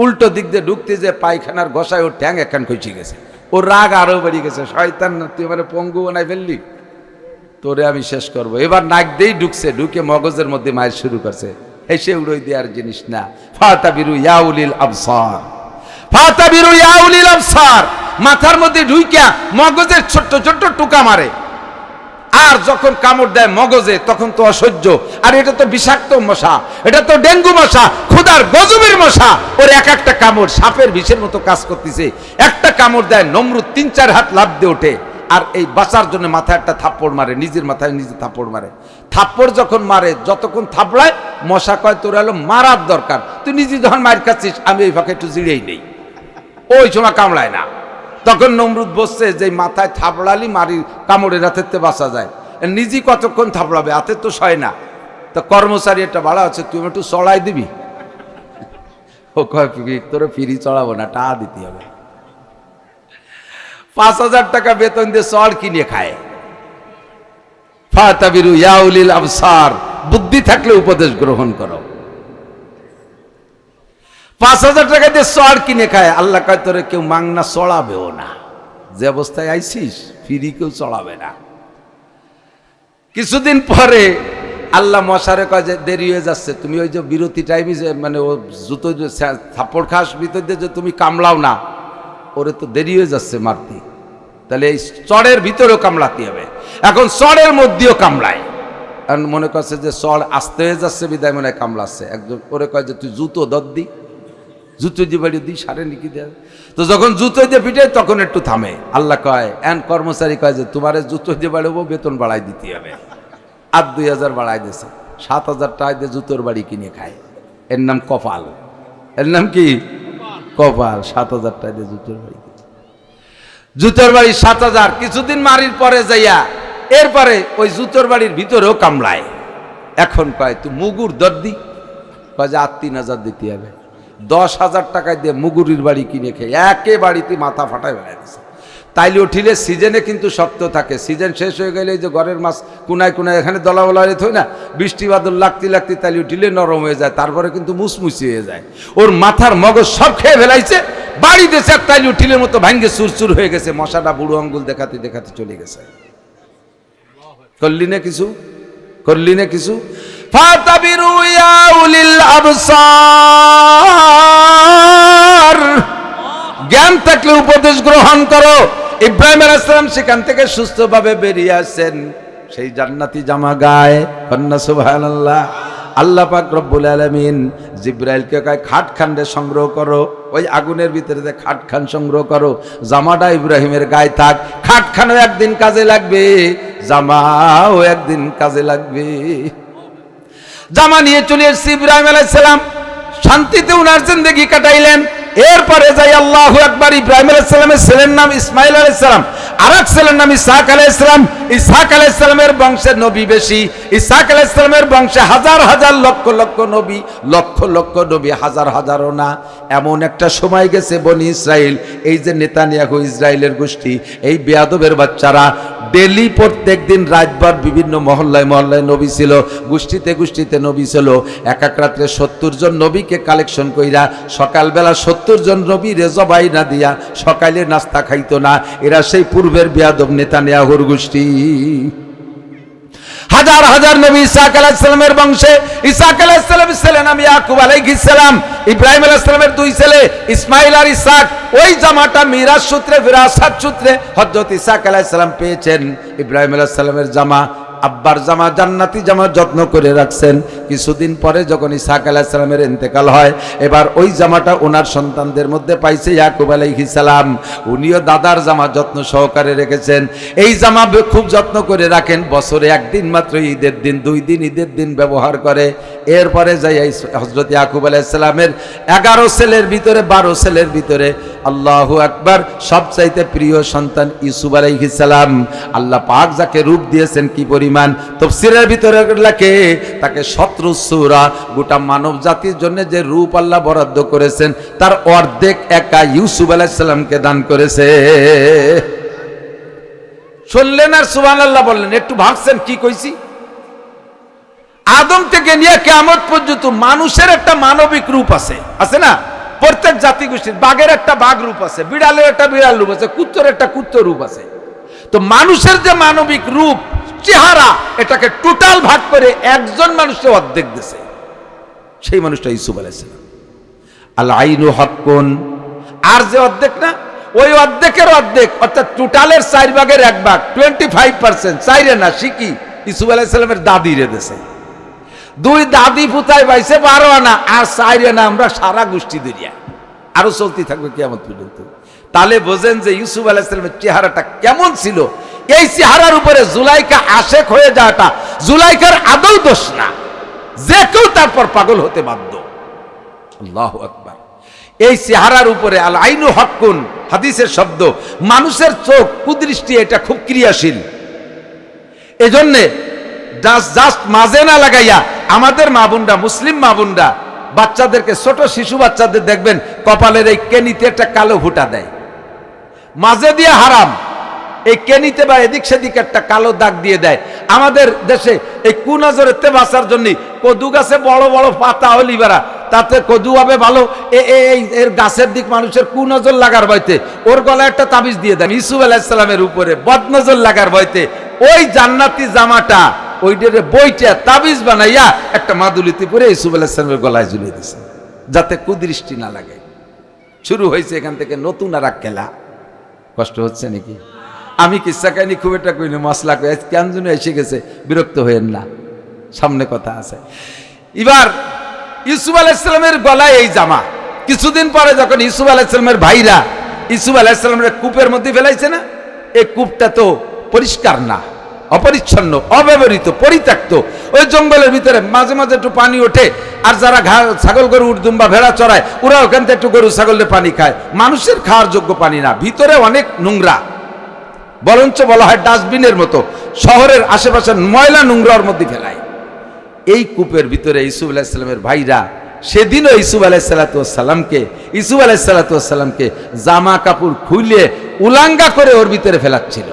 উল্টো দিক দিয়ে ঢুকতে যে পায়খানার গোসায় ওর ঠ্যাং একখান খসে গেছে। ওর রাগ আরো বেড়ে গেছে, শয়তান তুই আমার পঙ্গু বানাই ফেললি। তোরে আমি শেষ করব। এবার নাক দিয়েই ঢুকছে, ঢুকে মগজের মধ্যে মায়ের শুরু করছে। এসে উড়োই দেওয়ার জিনিস না। ফাতাবিরু ইয়া উলিল আবসার, ফাতাবিরু ইয়া উলিল আবসার, মাথার মধ্যে ঢুইকা মগজের ছোট্ট ছোট্ট টুকা মারে। আর যখন কামড় দেয় মগজে তখন তো অসহ্য। আর এটা তো বিষাক্ত মশা, এটা তো ডেঙ্গু মশা, ক্ষুধার গজবের মশা। ওর এক একটা কামড় সাপের বিষের মতো কাজ করতেছে। একটা কামড় দেয় নমরুদ 3-4 হাত লাফ দিয়ে ওঠে। আর এই বাঁচার জন্য মাথায় একটা থাপ্পড় মারে, নিজের মাথায় নিজে থাপ্পড় মারে। থাপ্পড় যখন মারে, যতক্ষণ থাপড়ায় মশা কয় তোর হলো মারার দরকার, তুই নিজে যখন মার খাচ্ছিস আমি এই ফাঁকে একটু জিড়েই নেই, ওই সময় কামড়ায় না। তখন নমরুদ বসছে যে মাথায় থাপড়ালি মারি কামড়ের হাতের বাঁচা যায়, নিজে কতক্ষণ থাপড়াবে, হাতের তো সয় না। তো কর্মচারী একটা ভাড়া আছে, তুমি একটু চড়াই দিবি। ও কয় তোর ফিরি চড়াবো না, টাকা দিতে হবে। 5,000 টাকা বেতন দিয়ে চড় কিনে খায়। ফাতাবিরু ইয়া উলিল আবসার, বুদ্ধি থাকলে উপদেশ গ্রহণ করো। 5,000 টাকা দিয়ে চড় কিনে খায়। আল্লাহ কয় তোরে কেউ মাংনা চড়াবেও না, যে অবস্থায় আইছিস ফিরি কেউ চড়াবে না। কিছুদিন পরে আল্লাহ মশারে কয় যে দেরি হয়ে যাচ্ছে, তুমি ওই যে বিরতি টাইমে যে মানে ও জুতো থাপ্পড় খাস ভিতর দিয়ে যে তুমি কামলাও না, ওরে তো দেরি হয়ে যাচ্ছে মারতে, তাহলে এই চড়ের ভিতরেও কামড়াতে হবে। এখন চড়ের মধ্যেও কামড়ায়, কারণ মনে করছে যে চড় আসতে হয়ে যাচ্ছে বিদায় মনে হয় কামড়াচ্ছে। একজন ওরে কয় যে তুই জুতো দর দি, জুতো দিয়ে বাড়ি দিই সারে নিকি দেয়। তো যখন জুতো দিয়ে পিটে তখন একটু থামে। আল্লাহ কয় এন কর্মচারী কয় যে তোমার জুতো দিয়ে বাড়াবো, বেতন বাড়াই দিতে হবে। আর 2,000 বাড়াই দিয়েছে, 7,000 টাকা দিয়ে জুতোর বাড়ি কিনে খায়। এর নাম কপাল, এর নাম কি কপাল। 7,000 টাকা দিয়ে জুতোর বাড়ি, জুতোর বাড়ি 7,000। কিছুদিন মারির পরে যাইয়া এরপরে ওই জুতোর বাড়ির ভিতরেও কামড়ায়। এখন কয় তুই মুগুর দর্দি, কয় যে আর 3,000 দিতে হবে। 10,000 টাকা দিয়ে মুগুরির বাড়ি কিনে খেয়ে একে বাড়িতে মাথা ফাটায় বেড়ায় দিচ্ছে। তাইলে উঠিলে সিজনে কিন্তু শক্ত থাকে, সিজন শেষ হয়ে গেলে যে ঘরের মাছ কোনায় কোনায় এখানে দলাবলা হয় না, বৃষ্টি বাদল লাগতে লাগতে তাইলে উঠিলে নরম হয়ে যায়, তারপরে কিন্তু মুসমুসি হয়ে যায়। ওর মাথার মগজ সব খেয়ে ফেলাইছে, বাড়ি দিয়েছে তাইলে উঠিলের মতো ভাঙ্গে চুরচুর হয়ে গেছে। মশাটা বুড়ো আঙ্গুল দেখাতে দেখাতে চলে গেছে। করলি না কিছু, করলি না কিছু। ফাতাবিরু ইয়া উলিল আবসার, জ্ঞান থাকলে উপদেশ গ্রহণ করো। ইব্রাহিম আলাইহিস সালাম সেখান থেকে সুস্থভাবে বেরিয়ে আসেন, সেই জান্নাতি জামা গায়ে। কন্যা সুবহানাল্লাহ। আল্লাহ পাক রব্বুল আলামিন জিবরাইলকে কয় খাটখান্ডে সংগ্রহ করো, ওই আগুনের ভিতরে যে খাটখান সংগ্রহ করো, জামাটা ইব্রাহিমের গায়ে থাক। খাটখানও একদিন কাজে লাগবে, জামাও একদিন কাজে লাগবে। জামা নিয়ে চলে এসেছে ইব্রাহিম আলাইহিস সালাম, শান্তিতে উনার জিন্দেগি কাটাইলেন। এরপরে যাই আল্লাহু আকবার, ইব্রাহিম আলাইহিস সালামের ছেলের নাম ইসমাইল আলাইহিস সালাম, আরেক ছেলের নাম ইসহাক আলাইহিস সালাম। ইসহাক আলাইহিস সালামের বংশে নবী বেশি। ইসহাক আলাইহিস সালামের বংশে হাজার হাজার লক্ষ লক্ষ নবী, লক্ষ লক্ষ নবী, হাজার হাজারও না। এমন একটা সময় গেছে বনি ইসরাইল, এই যে নেতানিয়াহু ইসরায়েলের গোষ্ঠী, এই বেয়াদবের বাচ্চারা ডেলি প্রত্যেক দিন রাতভর বিভিন্ন মহল্লায় মহল্লায় নবী ছিল, গোষ্ঠীতে গোষ্ঠীতে নবী ছিল। এক এক রাত্রে 70 জন নবীকে কালেকশন কইরা সকালবেলা 70 জন নবী রেজবাই না দিয়া সকালে নাস্তা খাইতো না। এরা সেই পূর্বের বেয়াদব নেতানিয়াহুর গোষ্ঠী। হাজার হাজার নবী ইসহাক আলাইহিস সালামের বংশে। ইসহাক আলাইহিস সালামের ছেলে নাম ইয়াকুব আলাইহিস সালাম। ইব্রাহিম আলাইহিস সালামের 2 ছেলে ইসমাইল আর ইসহাক। ওই জামাটা মিরাজ সূত্রে, বিরাসাত সূত্রে হযরত ইসহাক আলাইহিস সালাম পেয়েছেন। ইব্রাহিম আলাইহিস সালামের জামা, আব্বার জামা, জান্নাতি জামা যত্ন করে রাখছেন। কিছুদিন পরে যখন ইসহাক আলাইহিস সালামের ইন্তেকাল হয়, এবার ওই জামাটা ওনার সন্তানদের মধ্যে পাইছে ইয়াকুব আলাইহিস সালাম। উনিও দাদার জামা যত্ন সহকারে রেখেছেন। এই জামা খুব যত্ন করে রাখেন। বছরে একদিন মাত্র ঈদের দিন, 2 দিন ঈদের দিন ব্যবহার করে। এরপরে যাই হযরত ইয়াকুব আলাইহিস সালামের 11 ছেলের ভিতরে, 12 ছেলের ভিতরে আল্লাহু আকবার, সবচাইতে প্রিয় সন্তান ইউসুফ আলাইহিস সালাম। আল্লাহ পাক যাকে রূপ দিয়েছেন কি পরিমাণ, তফসিরের ভিতরে লেখে তাকে 17 সূরা, গোটা মানব জাতির জন্য যে রূপ আল্লাহ বরাদ্দ করেছেন তার অর্ধেক একা ইউসুফ আলাইহিস সালামকে দান করেছে। শুনলেন আর সুবহানাল্লাহ বললেন, একটু ভাবছেন কি কইছি? আদম থেকে নিয়ে কিয়ামত পর্যন্ত মানুষের একটা মানবিক রূপ আছে, আছে না? প্রত্যেক জাতিগোষ্ঠীর, বাঘের একটা বাঘ রূপ আছে, বিড়ালের একটা বিড়াল রূপ আছে, কুত্তর একটা কুত্তর রূপ আছে। তো মানুষের যে মানবিক রূপ চেহারা, এটাকে টোটাল ভাগ করে একজন মানুষকে অর্ধেক দিয়েছে, সেই মানুষটা ইউসুফ আলাইহিস সালাম। আল আইনু হাক্কুন, আর যে অর্ধেক না, ওই অর্ধেকের অর্ধেক, অর্থাৎ টোটালের 4 ভাগের 1 ভাগ, 25%, চাইরে না শিখি ইউসুফ আলাইহিস সালামের দাদি রে দিয়েছে। 2 দাদি পুতায় পাইছে 12 আনা, আর চাইরে না আমরা সারা গোষ্ঠী দরিয়া, আরো চলতে থাকবে কিয়ামত পর্যন্ত। তাহলে বোঝেন যে ইউসুফ আলাইহিস সালামের চেহারাটা কেমন ছিল। এই চেহারার উপরে জুলাইকা আশেক হয়ে যাওয়াটা জুলাইকার আদৌ দোষ না, যে কেউ তারপর পাগল হতে বাধ্য। আল্লাহু আকবার। এই চেহারার উপরে আল আইনু হাক্কুন, হাদিসের শব্দ, মানুষের চোখ কুদৃষ্টি এটা খুব ক্রিয়াশীল। এজন্যে জাস্ট মাঝে না লাগাইয়া আমাদের মা বোনরা, মুসলিম মা বোনরা বাচ্চাদেরকে, ছোট শিশু বাচ্চাদের দেখবেন কপালের এই কেনিতে একটা কালো ফুটা দেয়, মাঝে দিয়ে হারাম, এই কেনিতে বা এদিক সেদিক একটা কালো দাগ দিয়ে দেয়। আমাদের দেশে এই কুনজরেতে বাঁচার জন্য কদু গাছে বড় বড় পাতা হলি বেড়া, তাতে কদু হবে ভালো, এর গাছের দিক মানুষের কুনজর লাগার ভয়তে ওর গলায় একটা তাবিজ দিয়ে দেয়। ইউসুফ আলাইহিস সালামের উপরে বদনজর লাগার ভয়তে ওই জান্নাতি জামাটা ওইটারে বইটা তাবিজ বানাইয়া একটা মাদুলিতে পরে ইউসুফ আলাইহিস সালামের গলায় ঝুলিয়ে দিয়েছে, যাতে কুদৃষ্টি না লাগে। শুরু হয়েছে এখান থেকে নতুন আর এক খেলা। কষ্ট হচ্ছে নাকি? আমি কিচ্ছা কাহিনী খুব একটা করি না, মশলা কই কেন যেন এসে গেছে, বিরক্ত হইেন না, সামনে কথা আছে। এবার ইউসুফ আলাইহিস সালামের গলায় এই জামা, কিছুদিন পরে যখন ইউসুফ আলাইহিস সালামের ভাইরা ইউসুফ আলাইহিস সালামের কূপের মধ্যে ফেলাইছে না, এই কূপটা তো পরিষ্কার না, অপরিচ্ছন্ন, অব্যবহৃত, পরিত্যক্ত। ওই জঙ্গলের ভিতরে মাঝে মাঝে একটু পানি ওঠে, আর যারা ছাগল গরু উঠদুম্বা ভেড়া চড়ায় ওরা ওখান থেকে একটু গরু ছাগলের পানি খায়, মানুষের খাওয়ার যোগ্য পানি না, ভিতরে অনেক নোংরা, বরঞ্চ বলা হয় ডাস্টবিনের মতো, শহরের আশেপাশের ময়লা নোংরার মধ্যে ফেলায়। এই কূপের ভিতরে ইউসুফ আলাইহিস সালামের ভাইরা সেদিনও ইউসুফ আলাইহিস সালামকে জামা কাপড় খুলে উলাঙ্গা করে ওর ভিতরে ফেলাচ্ছিল।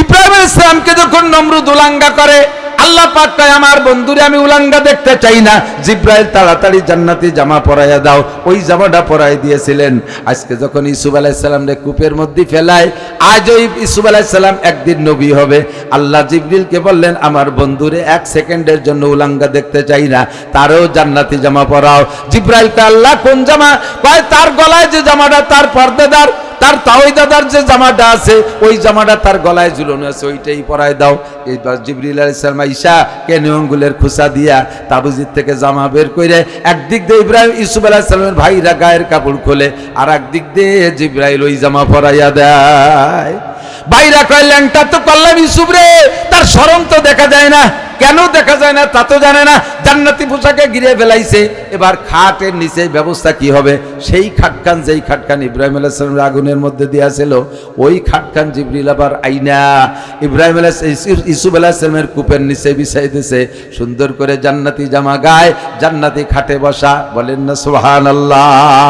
ইব্রাহিম আলাইহিস সালামকে যখন নমরুদ উলাঙ্গা করে, আল্লাহ পাক কয় আমার বন্ধুরে আমি উলাঙ্গা দেখতে চাই না, জিব্রাইল তাড়াতাড়ি জান্নাতি জামা পরাইয়া দাও। ওই জামাটা পরাই দিয়েছিলেন। আজকে যখন ইউসুফ আলাইহিস সালামরে কূপের মধ্যে ফেলায়, আজ ওই ইউসুফ আলাইহিস সালাম একদিন নবী হবে। আল্লাহ জিবরিলকে বললেন আমার বন্ধুরে 1 সেকেন্ডের জন্য উলাঙ্গা দেখতে চাই না, তারও জান্নাতি জামা পরাও। জিব্রাইল কয় আল্লাহ কোন জামা? কয় তার গলায় যে জামাটা, তার পর্দাদার, তার তাওইদাদার যে জামাটা আছে, ওই জামাটা তার গলায় ঝুলানো আছে, ওইটাই পরায় দাও। এইবার জিবরিল আলাইহিস সালাম আইসা কেনে আঙ্গুলের খুসা দিয়া তাবুজির থেকে জামা বের করে একদিক দিয়ে ইব্রাহিম ইউসুফ আলাইহিস সালামের ভাইরা গায়ের কাপড় খোলে, আর একদিক দিয়ে জিবরাইল ওই জামা পরাইয়া দেয়। ভাইরা কয় ল্যাংটা তো করলাম ইউসুফ রে, তার শরম তো দেখা যায় না। কেন দেখা যায় না তা তো জানে না, জান্নাতি পোশাকে ঘিরে ফেলাইছে। এবার খাটের নিচে ব্যবস্থা কি হবে? সেই খাটখান, যেই খাটখান ইব্রাহিম আলাইহিস সালামের আগুনের মধ্যে দিয়েছিল, ওই খাটখান জিবরিল আবার আইনা ইউসুফ আলাইহিস সালামের কূপের নিচে বিছাই দিয়েছে। সুন্দর করে জান্নাতি জামা গায়ে, জান্নাতি খাটে বসা। বলেন না সুবহানাল্লাহ।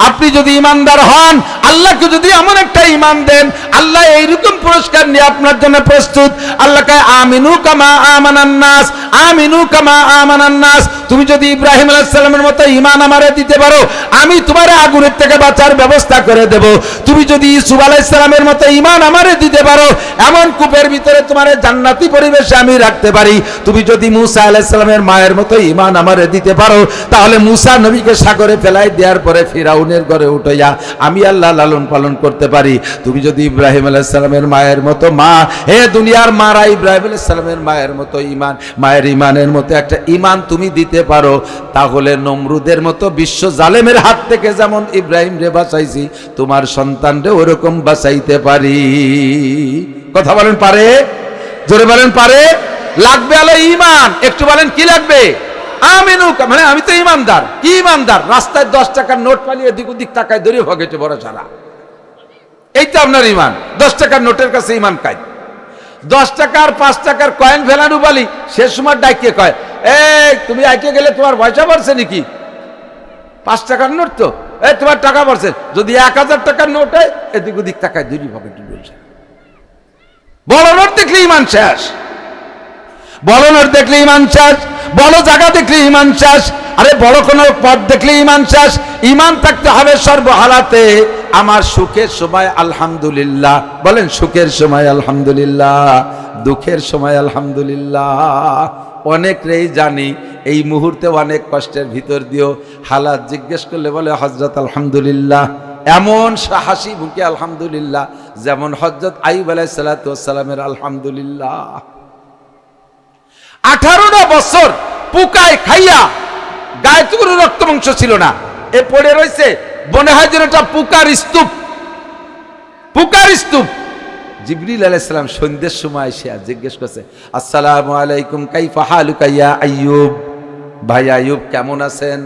আপনি যদি ইমানদার হন, আল্লাহকে যদি এমন একটা ইমান দেন, আল্লাহ এইরকম পুরস্কার নিয়ে আপনার জন্য প্রস্তুত। আল্লাহ কয় আমিনু কামা আমানান নাস, আমিনু কামা আমানান নাস। তুমি যদি ইব্রাহিম আলাইহিস সালামের মতো ঈমান আমারে দিতে পারো, আমি তোমারে আগুনের থেকে বাঁচার ব্যবস্থা করে দেব। তুমি যদি ইউসুফ আলাইহিস সালামের মতো ঈমান আমারে দিতে পারো, এমন কূপের ভিতরে তোমারে জান্নাতি পরিবেশে আমি রাখতে পারি। তুমি যদি মুসা আলাইহিস সালামের মায়ের মতো ঈমান আমারে দিতে পারো, তাহলে মুসা নবীকে সাগরে ফেলাই দেওয়ার পরে ফিরাউনের ঘরে উঠাইয়া আমি আল্লাহ লালন পালন করতে পারি। তুমি যদি ইব্রাহিম আলাইহিস সালামের মায়ের মতো মা, হে দুনিয়ার মারা, ইব্রাহিম আলাইহিস সালামের মায়ের মতো ঈমান, মায়ের ঈমানের মতো একটা ঈমান তুমি দিতে পারো, তাহলে নমরুদের মতো বিশ্ব জালেমের হাত থেকে যেমন ইব্রাহিম রে বাঁচাইছি, তোমার সন্তান রে ওরকম বাঁচাইতে পারি। কথা বলেন পারে? জোরে বলেন পারে? লাগবে আলো ঈমান। একটু বলেন কি লাগবে? আমিনু, মানে আমি তো ঈমানদার। কি ঈমানদার? রাস্তায় 10 টাকার নোট পালিয়ে এদিক ওদিক তাকায় ধরে ভগেটে বড় সারা, এই তো আপনার ঈমান। 10 টাকার নোটের কাছে ঈমান কাজ। 10 টাকার 5 টাকার কয়েন ফেলানো বলি, সে সময় ডাইকে কয় এই তুমি আইকে গেলে তোমার পয়সা পড়ছে নাকি? 5 টাকার নোট তো, এই তোমার টাকা পড়ছে। যদি 1000 টাকার নোট হয়, এদিক ওদিক তাকায় ধরে ভগেটে বলছে। বড় নোট দেখলে ঈমান শেষ, বড় নোট দেখলে ঈমান শেষ, বড় জায়গা দেখলে ঈমান শেষ। আরে বড় কোনো পদ দেখলে ঈমান শেষ। ঈমান থাকতে হবে সর্বহালাতে, আমার সুখের সময় আলহামদুলিল্লাহ, বলেন সুখের সময় আলহামদুলিল্লাহ, দুঃখের সময় আলহামদুলিল্লাহ। অনেকরেই জানি এই মুহূর্তে অনেক কষ্টের ভিতর দিয়েও হালাত জিজ্ঞেস করলে বলে হযরত আলহামদুলিল্লাহ। এমন হাসি মুখে আলহামদুলিল্লাহ যেমন হযরত আইয়ুব আলাইহিস সালাতু ওয়াস সালামের আলহামদুলিল্লাহ। 18টা বছর পোকায় খাইয়া গায়ে তো কোনো রক্ত মাংস ছিল না, এ পড়ে রয়েছে মনে হয় যেন এটা পোকার স্তূপ, পোকার স্তূপ। জিবরিল আলাইহিস সালাম সন্ধ্যের সময় এসে জিজ্ঞেস করছে, আসসালামু আলাইকুম কাইফা হালুকা ইয়া আইয়ুব, ভাই আইয়ুব কেমন আছেন?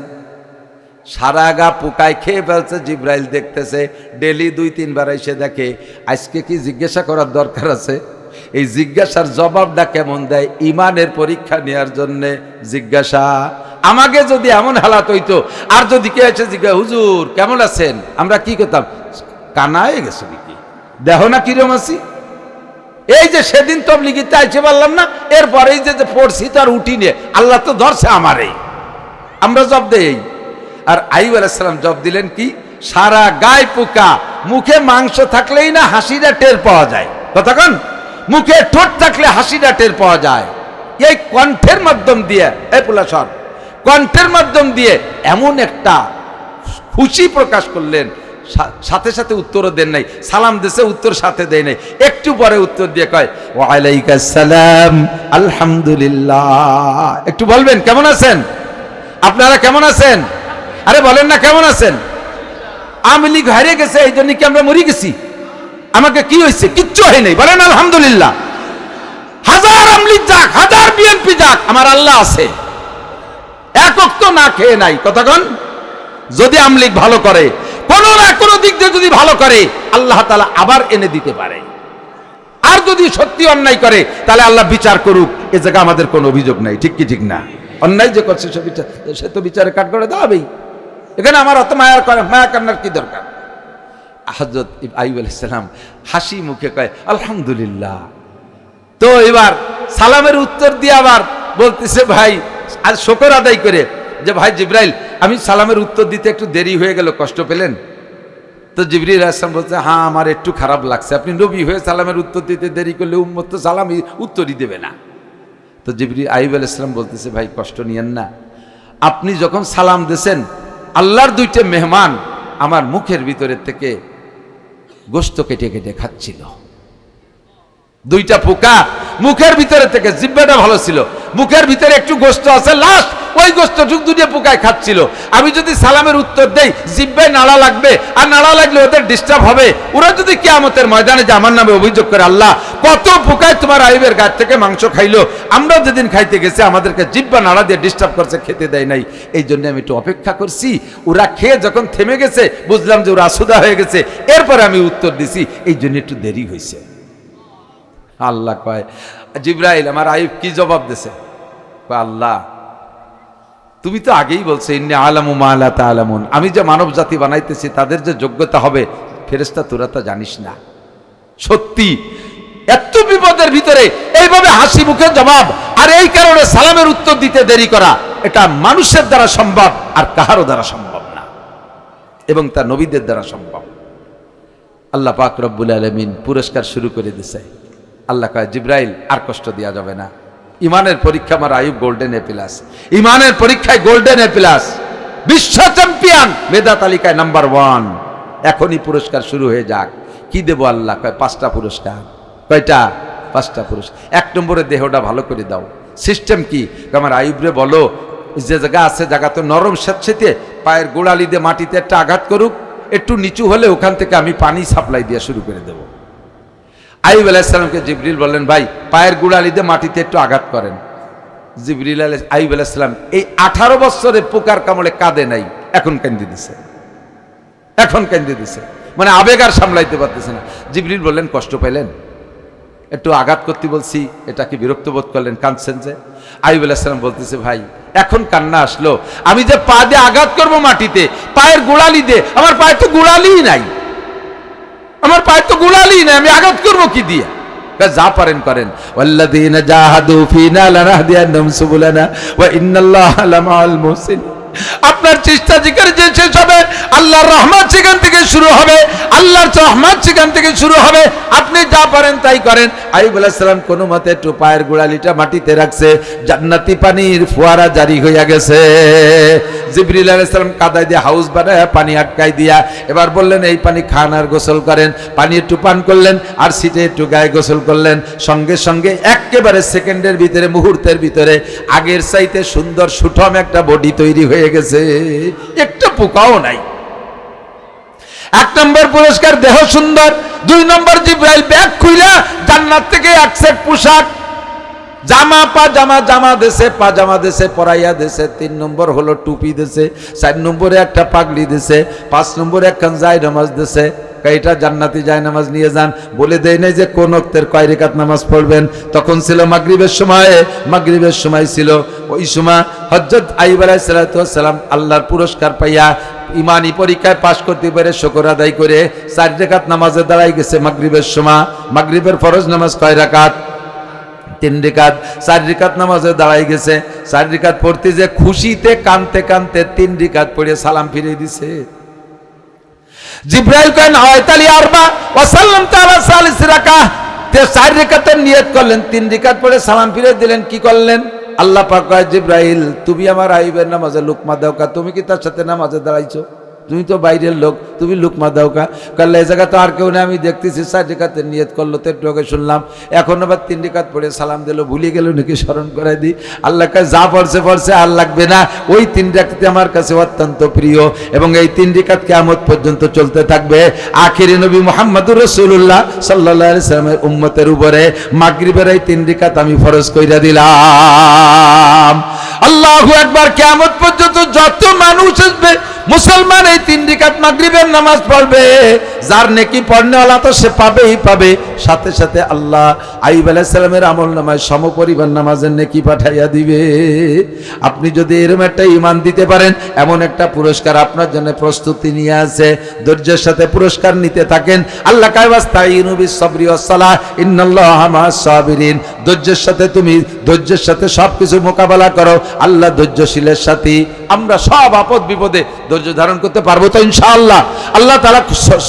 সারা গা পোকায় খেয়ে ফেলছে। জিবরাইল দেখতেছে, ডেলি 2-3 বার এসে দেখে, আজকে কি জিজ্ঞাসা করার দরকার আছে? এই জিজ্ঞাসার জবাবটা কেমন দেয়? ইমানের পরীক্ষা নেওয়ার জন্য জিজ্ঞাসা। আমাকে যদি এমন হালাত হইতো, আর যদি কে এসে জিজ্ঞাসা, হুজুর কেমন আছেন, আমরা কি করতাম? কানায় গেছে নাকি, দেখো না কিরম আছি। এই যে সেদিন তবলিগিতে আইতে পারলাম না, এরপরে এই যে পড়ছি তো আর উঠি নিয়ে, আল্লাহ তো ধরছে আমারই, আমরা জব দেই। আর আইয়ুব আলাইহিস সালাম জব দিলেন কি? সারা গায়ে পোকা, মুখে মাংস থাকলেই না হাসিটা টের পাওয়া যায়। কতক্ষণ মুখে ঠোঁট থাকলে হাসিটা টের পাওয়া যায়। এই কণ্ঠের মাধ্যম দিয়ে, এই পুলাসর কণ্ঠের মাধ্যম দিয়ে এমন একটা খুশি প্রকাশ করলেন, সাথে সাথে উত্তরও দেন নাই। সালাম দেশে উত্তর সাথে দেয় নাই, একটু পরে উত্তর দিয়ে কয় ওয়া আলাইকাস সালাম আলহামদুলিল্লাহ। একটু বলবেন কেমন আছেন? আপনারা কেমন আছেন? আরে বলেন না কেমন আছেন? আওয়ামী লীগ হারিয়ে গেছে, এই জন্য কি আমরা মরে গেছি? আমাকে কি হয়েছে? কিচ্ছু হয় নাই, বলেন আলহামদুলিল্লাহ। হাজার আওয়ামী লীগ যাক, হাজার বিএনপি যাক, আমার আল্লাহ আছে, একক তো না খেয়ে নাই। কতক্ষণ যদি আওয়ামী লীগ ভালো করে, কোন না কোনো দিক দিয়ে যদি ভালো করে, আল্লাহ তাআলা আবার এনে দিতে পারে। আর যদি সত্যি অন্যায় করে, তাহলে আল্লাহ বিচার করুক, এ জায়গা আমাদের কোনো অভিযোগ নাই। ঠিক কি ঠিক না? অন্যায় যে করছে সে তো বিচারে কাট করে দাঁড়াবেই। এখানে আমার অত মায়া কান্নার কি দরকার? হযরত আইয়ুব আলাইহিস সালাম হাসি মুখে কয় আলহামদুলিল্লাহ। তো এবার সালামের উত্তর দিয়ে আবার বলতেছে, ভাই আজ শুকর আদায় করে যে ভাই জিবরাইল, আমি সালামের উত্তর দিতে একটু দেরি হয়ে গেল, কষ্ট পেলেন? তো জিবরিল আলাইহিস সালাম বলছে, হ্যাঁ আমার একটু খারাপ লাগছে, আপনি নবী হয়ে সালামের উত্তর দিতে দেরি করলে উম্মত তো সালাম উত্তরই দেবে না। তো জিবরিল আইয়ুব আলাইহিস সালাম বলতেছে, ভাই কষ্ট নিয়েন না, আপনি যখন সালাম দিয়েছেন, আল্লাহর 2টা মেহমান আমার মুখের ভিতরে থেকে গোশত কেটে কেটে খাচ্ছিল। 2টা পোকা মুখের ভিতরে থেকে, জিহ্বাটা ভালো ছিল, মুখের ভিতরে একটু গোশত আছে, লাস্ট ওই গোশতটুকু 2টা পোকায় খাচ্ছিল। আমি যদি সালামের উত্তর দেই, জিহ্বায় নাড়া লাগবে, আর নাড়া লাগলে ওদের ডিস্টার্ব হবে। ওরা যদি কিয়ামতের ময়দানে যে আমার নামে অভিযোগ করে, আল্লাহ কত পোকায় তোমার আইয়ুবের গাছ থেকে মাংস খাইলো, আমরা যেদিন খাইতে গেছি আমাদেরকে জিহ্বা নাড়া দিয়ে ডিস্টার্ব করছে, খেতে দেয় নাই, এই জন্য আমি একটু অপেক্ষা করছি। ওরা খেয়ে যখন থেমে গেছে, বুঝলাম যে ওরা আসুদা হয়ে গেছে, এরপরে আমি উত্তর দিছি, এই জন্য একটু দেরি হয়েছে। আল্লাহ কয়, জিবরাইল আমার আইয়ুব কি জবাব দিছে? আল্লাহ তুমি তো আগেই বলছো ইন্নী আলামু মা লা তা'লামুন, আমি যে মানব জাতি বানাইতেছি তাদের যে যোগ্যতা হবে, ফেরেশতা তোরা তা জানিস না। সত্যি এত বিপদের ভিতরে এইভাবে হাসি মুখে জবাব, আর এই কারণে সালামের উত্তর দিতে দেরি করা, এটা মানুষের দ্বারা সম্ভব আর কাহারও দ্বারা সম্ভব না, এবং তা নবীদের দ্বারা সম্ভব। আল্লাহ পাক রব্বুল আলামিন পুরস্কার শুরু করে দিয়েছে। আল্লাহ কয়, জিবরাইল আর কষ্ট দেওয়া যাবে না, ইমানের পরীক্ষা আমার আইয়ুব গোল্ডেন এ প্লাস, ইমানের পরীক্ষায় গোল্ডেন এ প্লাস, বিশ্ব চ্যাম্পিয়ন, মেধা তালিকায় নাম্বার 1। এখনই পুরস্কার শুরু হয়ে যাক। কি দেবো আল্লাহ? কয় 5টা পুরস্কার। কয়টা? 5টা পুরস্কার। 1 নম্বরে দেহটা ভালো করে দাও। সিস্টেম কি? আমার আইয়ুবরে বলো, যে জায়গা আছে জায়গা তো নরম স্যাঁতসেঁতে, পায়ের গোড়ালি দিয়ে মাটিতে একটা আঘাত করুক, একটু নিচু হলে ওখান থেকে আমি পানি সাপ্লাই দেওয়া শুরু করে দেবো। আইয়ুব আলাইহিস সালামকে জিবরিল বললেন, ভাই পায়ের গোড়ালি দিয়ে মাটিতে একটু আঘাত করেন। আইয়ুব আলাইহিস সালাম এই 18 বছরে পোকার কামড়ে কাঁদে নাই, এখন কাঁদে দিছে, এখন কাঁদে দিছে, মানে আবেগ আর সামলাইতে পারতেছে না। জিবরিল বললেন, কষ্ট পেলেন? একটু আঘাত করতে বলছি, এটা কি বিরক্ত বোধ করলেন, কাঁদছেন যে? আইয়ুব আলাইহিস সালাম বলতেছে, ভাই এখন কান্না আসলো, আমি যে পা দিয়ে আঘাত করবো মাটিতে, পায়ের গোড়ালি দিয়ে, আমার পায়ে তো গোড়ালিই নাই, আমার পায়ে তো গোড়ালি নাই, আমি আঘাত করবো কি দিয়ে? যা পারেন করেন। ওয়াল্লাযীনা জাহাদু ফীনা লানাহদিয়ান্নাহুম সুবুলানা ওয়া ইন্নাল্লাহা লামাআল মুহসিনিন। আপনার চিস্তা জিকির যে শেষ হবে, আল্লাহর রহমত সেখান থেকে শুরু হবে, আল্লাহর রহমত সেখান থেকে শুরু হবে। আপনি যা পারেন তাই করেন। আইয়ুব আলাইহিস সালাম কোনো মতে একটু পায়ের গোড়ালিটা মাটিতে রাখছে, জান্নাতি পানির ফোয়ারা জারি হইয়া গেছে। জিবরিল আলাইহিস সালাম কাদায় দিয়ে হাউস বানায় পানি আটকাই দিয়া এবার বললেন এই পানি খান আর গোসল করেন। পানি একটু পান করলেন আর সিটে একটু গায়ে গোসল করলেন। সঙ্গে সঙ্গে একেবারে সেকেন্ডের ভিতরে, মুহূর্তের ভিতরে আগের চাইতে সুন্দর সুঠম একটা বডি তৈরি হয়ে গেছে, একটা পোকাও নাই। 1 নম্বর পুরস্কার দেহ সুন্দর। 2 নম্বর জিবরাইল ব্যাগ খুইলা জান্নাত থেকে এক সেট পোশাক, জামা পাজামা দেশে, পাজামা দেশে পরাইয়া দেশে। 3 নম্বর হলো টুপি দেশে। 4 নম্বরে একটা পাগড়ি দেশে। 5 নম্বরে একখান জায় নামাজ দেশে। এটা জান্নাতি যায় নামাজ নিয়ে যান। বলে দেয় নাই যে কোন ওয়াক্তের কয় রাকাত নামাজ পড়বেন। তখন ছিল মাগরিবের সময়, মাগরিবের সময় ছিল। ওই সময় হযরত আইয়ুব আলাইহিস সালাম আল্লাহর পুরস্কার পাইয়া ইমানি পরীক্ষায় পাশ করতে পারে শুকর আদায় করে 4 রাকাত নামাজে দাঁড়াই গেছে মাগরিবের সময়। মাগরিবের ফরজ নামাজ কয় রাকাত? 3 রাকাত। 4 রাকাত নামাজে দাঁড়াই গেছে। 4 রাকাত পড়তে যে খুশিতে কানতে কানতে 3 রাকাত পড়ে সালাম ফিরিয়ে দিছে। জিবরাইল কয় নাওয়াইতালি আরবা ওয়া সাল্লামতু আলা সালিস রাকাত। 4 রাকাতের নিয়ত করলেন, 3 রাকাত পড়ে সালাম ফিরিয়ে দিলেন। কি করলেন? আল্লাহ পাক কয় জিবরাইল তুমি আমার আইয়ুবের নামাজে লুকমা দাও কা, তুমি কি তার সাথে নামাজে দাঁড়াইছো? তুমি তো বাইরের লোক, তুমি লুকমা দাও কা। কাল এই জায়গা তো আর কেউ না, আমি দেখতেছি 4 রাকাতের নিয়ত করলো, তো একটু আগে শুনলাম, এখন আবার 3 রাকাত পড়ে সালাম দিল, ভুলে গেল নাকি স্মরণ করাই দিই। আল্লাহ কাছে যা পড়ছে আর লাগবে না। ওই 3 রাকাতে আমার কাছে অত্যন্ত প্রিয় এবং এই 3 রাকাত কিয়ামত পর্যন্ত চলতে থাকবে। আখিরি নবী মুহাম্মদুর রাসূলুল্লাহ সাল্লাল্লাহু আলাইহি সাল্লামের উম্মতের উপরে মাগরিবের এই 3 রাকাত আমি ফরজ কইরা দিলাম। আল্লাহু আকবার। কিয়ামত পর্যন্ত যত মানুষ আসবে মুসলমান এই 3 রাকাত মাগরিবের নামাজ পড়বে, যার নেকি পড়নেওয়ালা তো সে পাবেই পাবে, সাথে সাথে আল্লাহ আইয়ুব আলাইহিস সালামের আমলনামায় সমপরিমাণ নামাজের নেকি পাঠাইয়া দিবে। আপনি যদি এরকম একটা ঈমান দিতে পারেন, এমন একটা পুরস্কার আপনার জন্য প্রস্তুতি নিয়ে আছে। ধৈর্যের সাথে পুরস্কার নিতে থাকেন। আল্লাহ কয় ওয়াস্তাইনু বিস-সাবরি ওয়াস-সালাহ ইন্নাল্লাহা মা'আস-সাবিরিন। ধৈর্যের সাথে তুমি ধৈর্যের সাথে সবকিছু মোকাবেলা করো। আল্লাহ ধৈর্যশীলের সাথী। আমরা সব আপদ বিপদে ধৈর্য ধারণ করতে পারবো তো ইনশাআল্লাহ? আল্লাহ তাআলা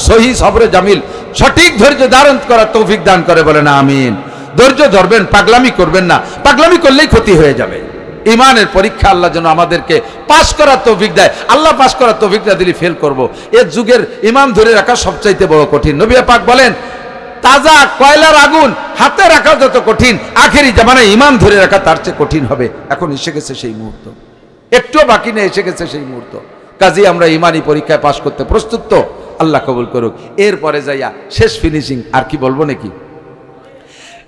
সহি সবরে জামিল, সঠিক ধৈর্য ধারণ করার তৌফিক দান করে, বলেন আমিন। ধৈর্য ধরবেন, পাগলামি করবেন না। পাগলামি করলেই ক্ষতি হয়ে যাবে। ইমানের পরীক্ষা আল্লাহ যেন আমাদেরকে পাস করার তৌফিক দেয়। আল্লাহ পাস করার তৌফিক না দিলে ফেল করব। এর যুগের ইমান ধরে রাখা সবচাইতে বড় কঠিন। নবী পাক বলেন তাজা কয়লার আগুন হাতে রাখা যত কঠিন, আখেরি জামানায় ইমান ধরে রাখা তার চেয়ে কঠিন হবে। এখন এসে গেছে সেই মুহূর্ত, একটুও বাকি নেই, এসে গেছে সেই মুহূর্ত। কাজেই আমরা ইমানি পরীক্ষায় পাশ করতে প্রস্তুত তো? আল্লাহ কবুল করুক। এরপরে যাইয়া শেষ ফিনিশিং আর কি বলবো নাকি?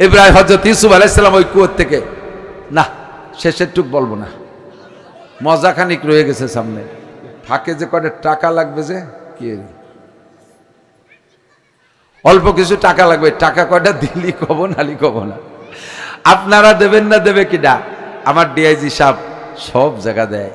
ইব্রাহিম হযরত ইউসুফ আলাইহিস সালাম ওই কুয়ো থেকে, না শেষের টুক বলবো না, মজা খানিক রয়ে গেছে সামনে। ফাঁকে যে কয়টা টাকা লাগবে, যে কি অল্প কিছু টাকা লাগবে, টাকা কয়টা দিলি কব নালি কব না। আপনারা দেবেন না, দেবে কিনা? আমার ডিআইজি সাহেব সব জায়গা দেয়।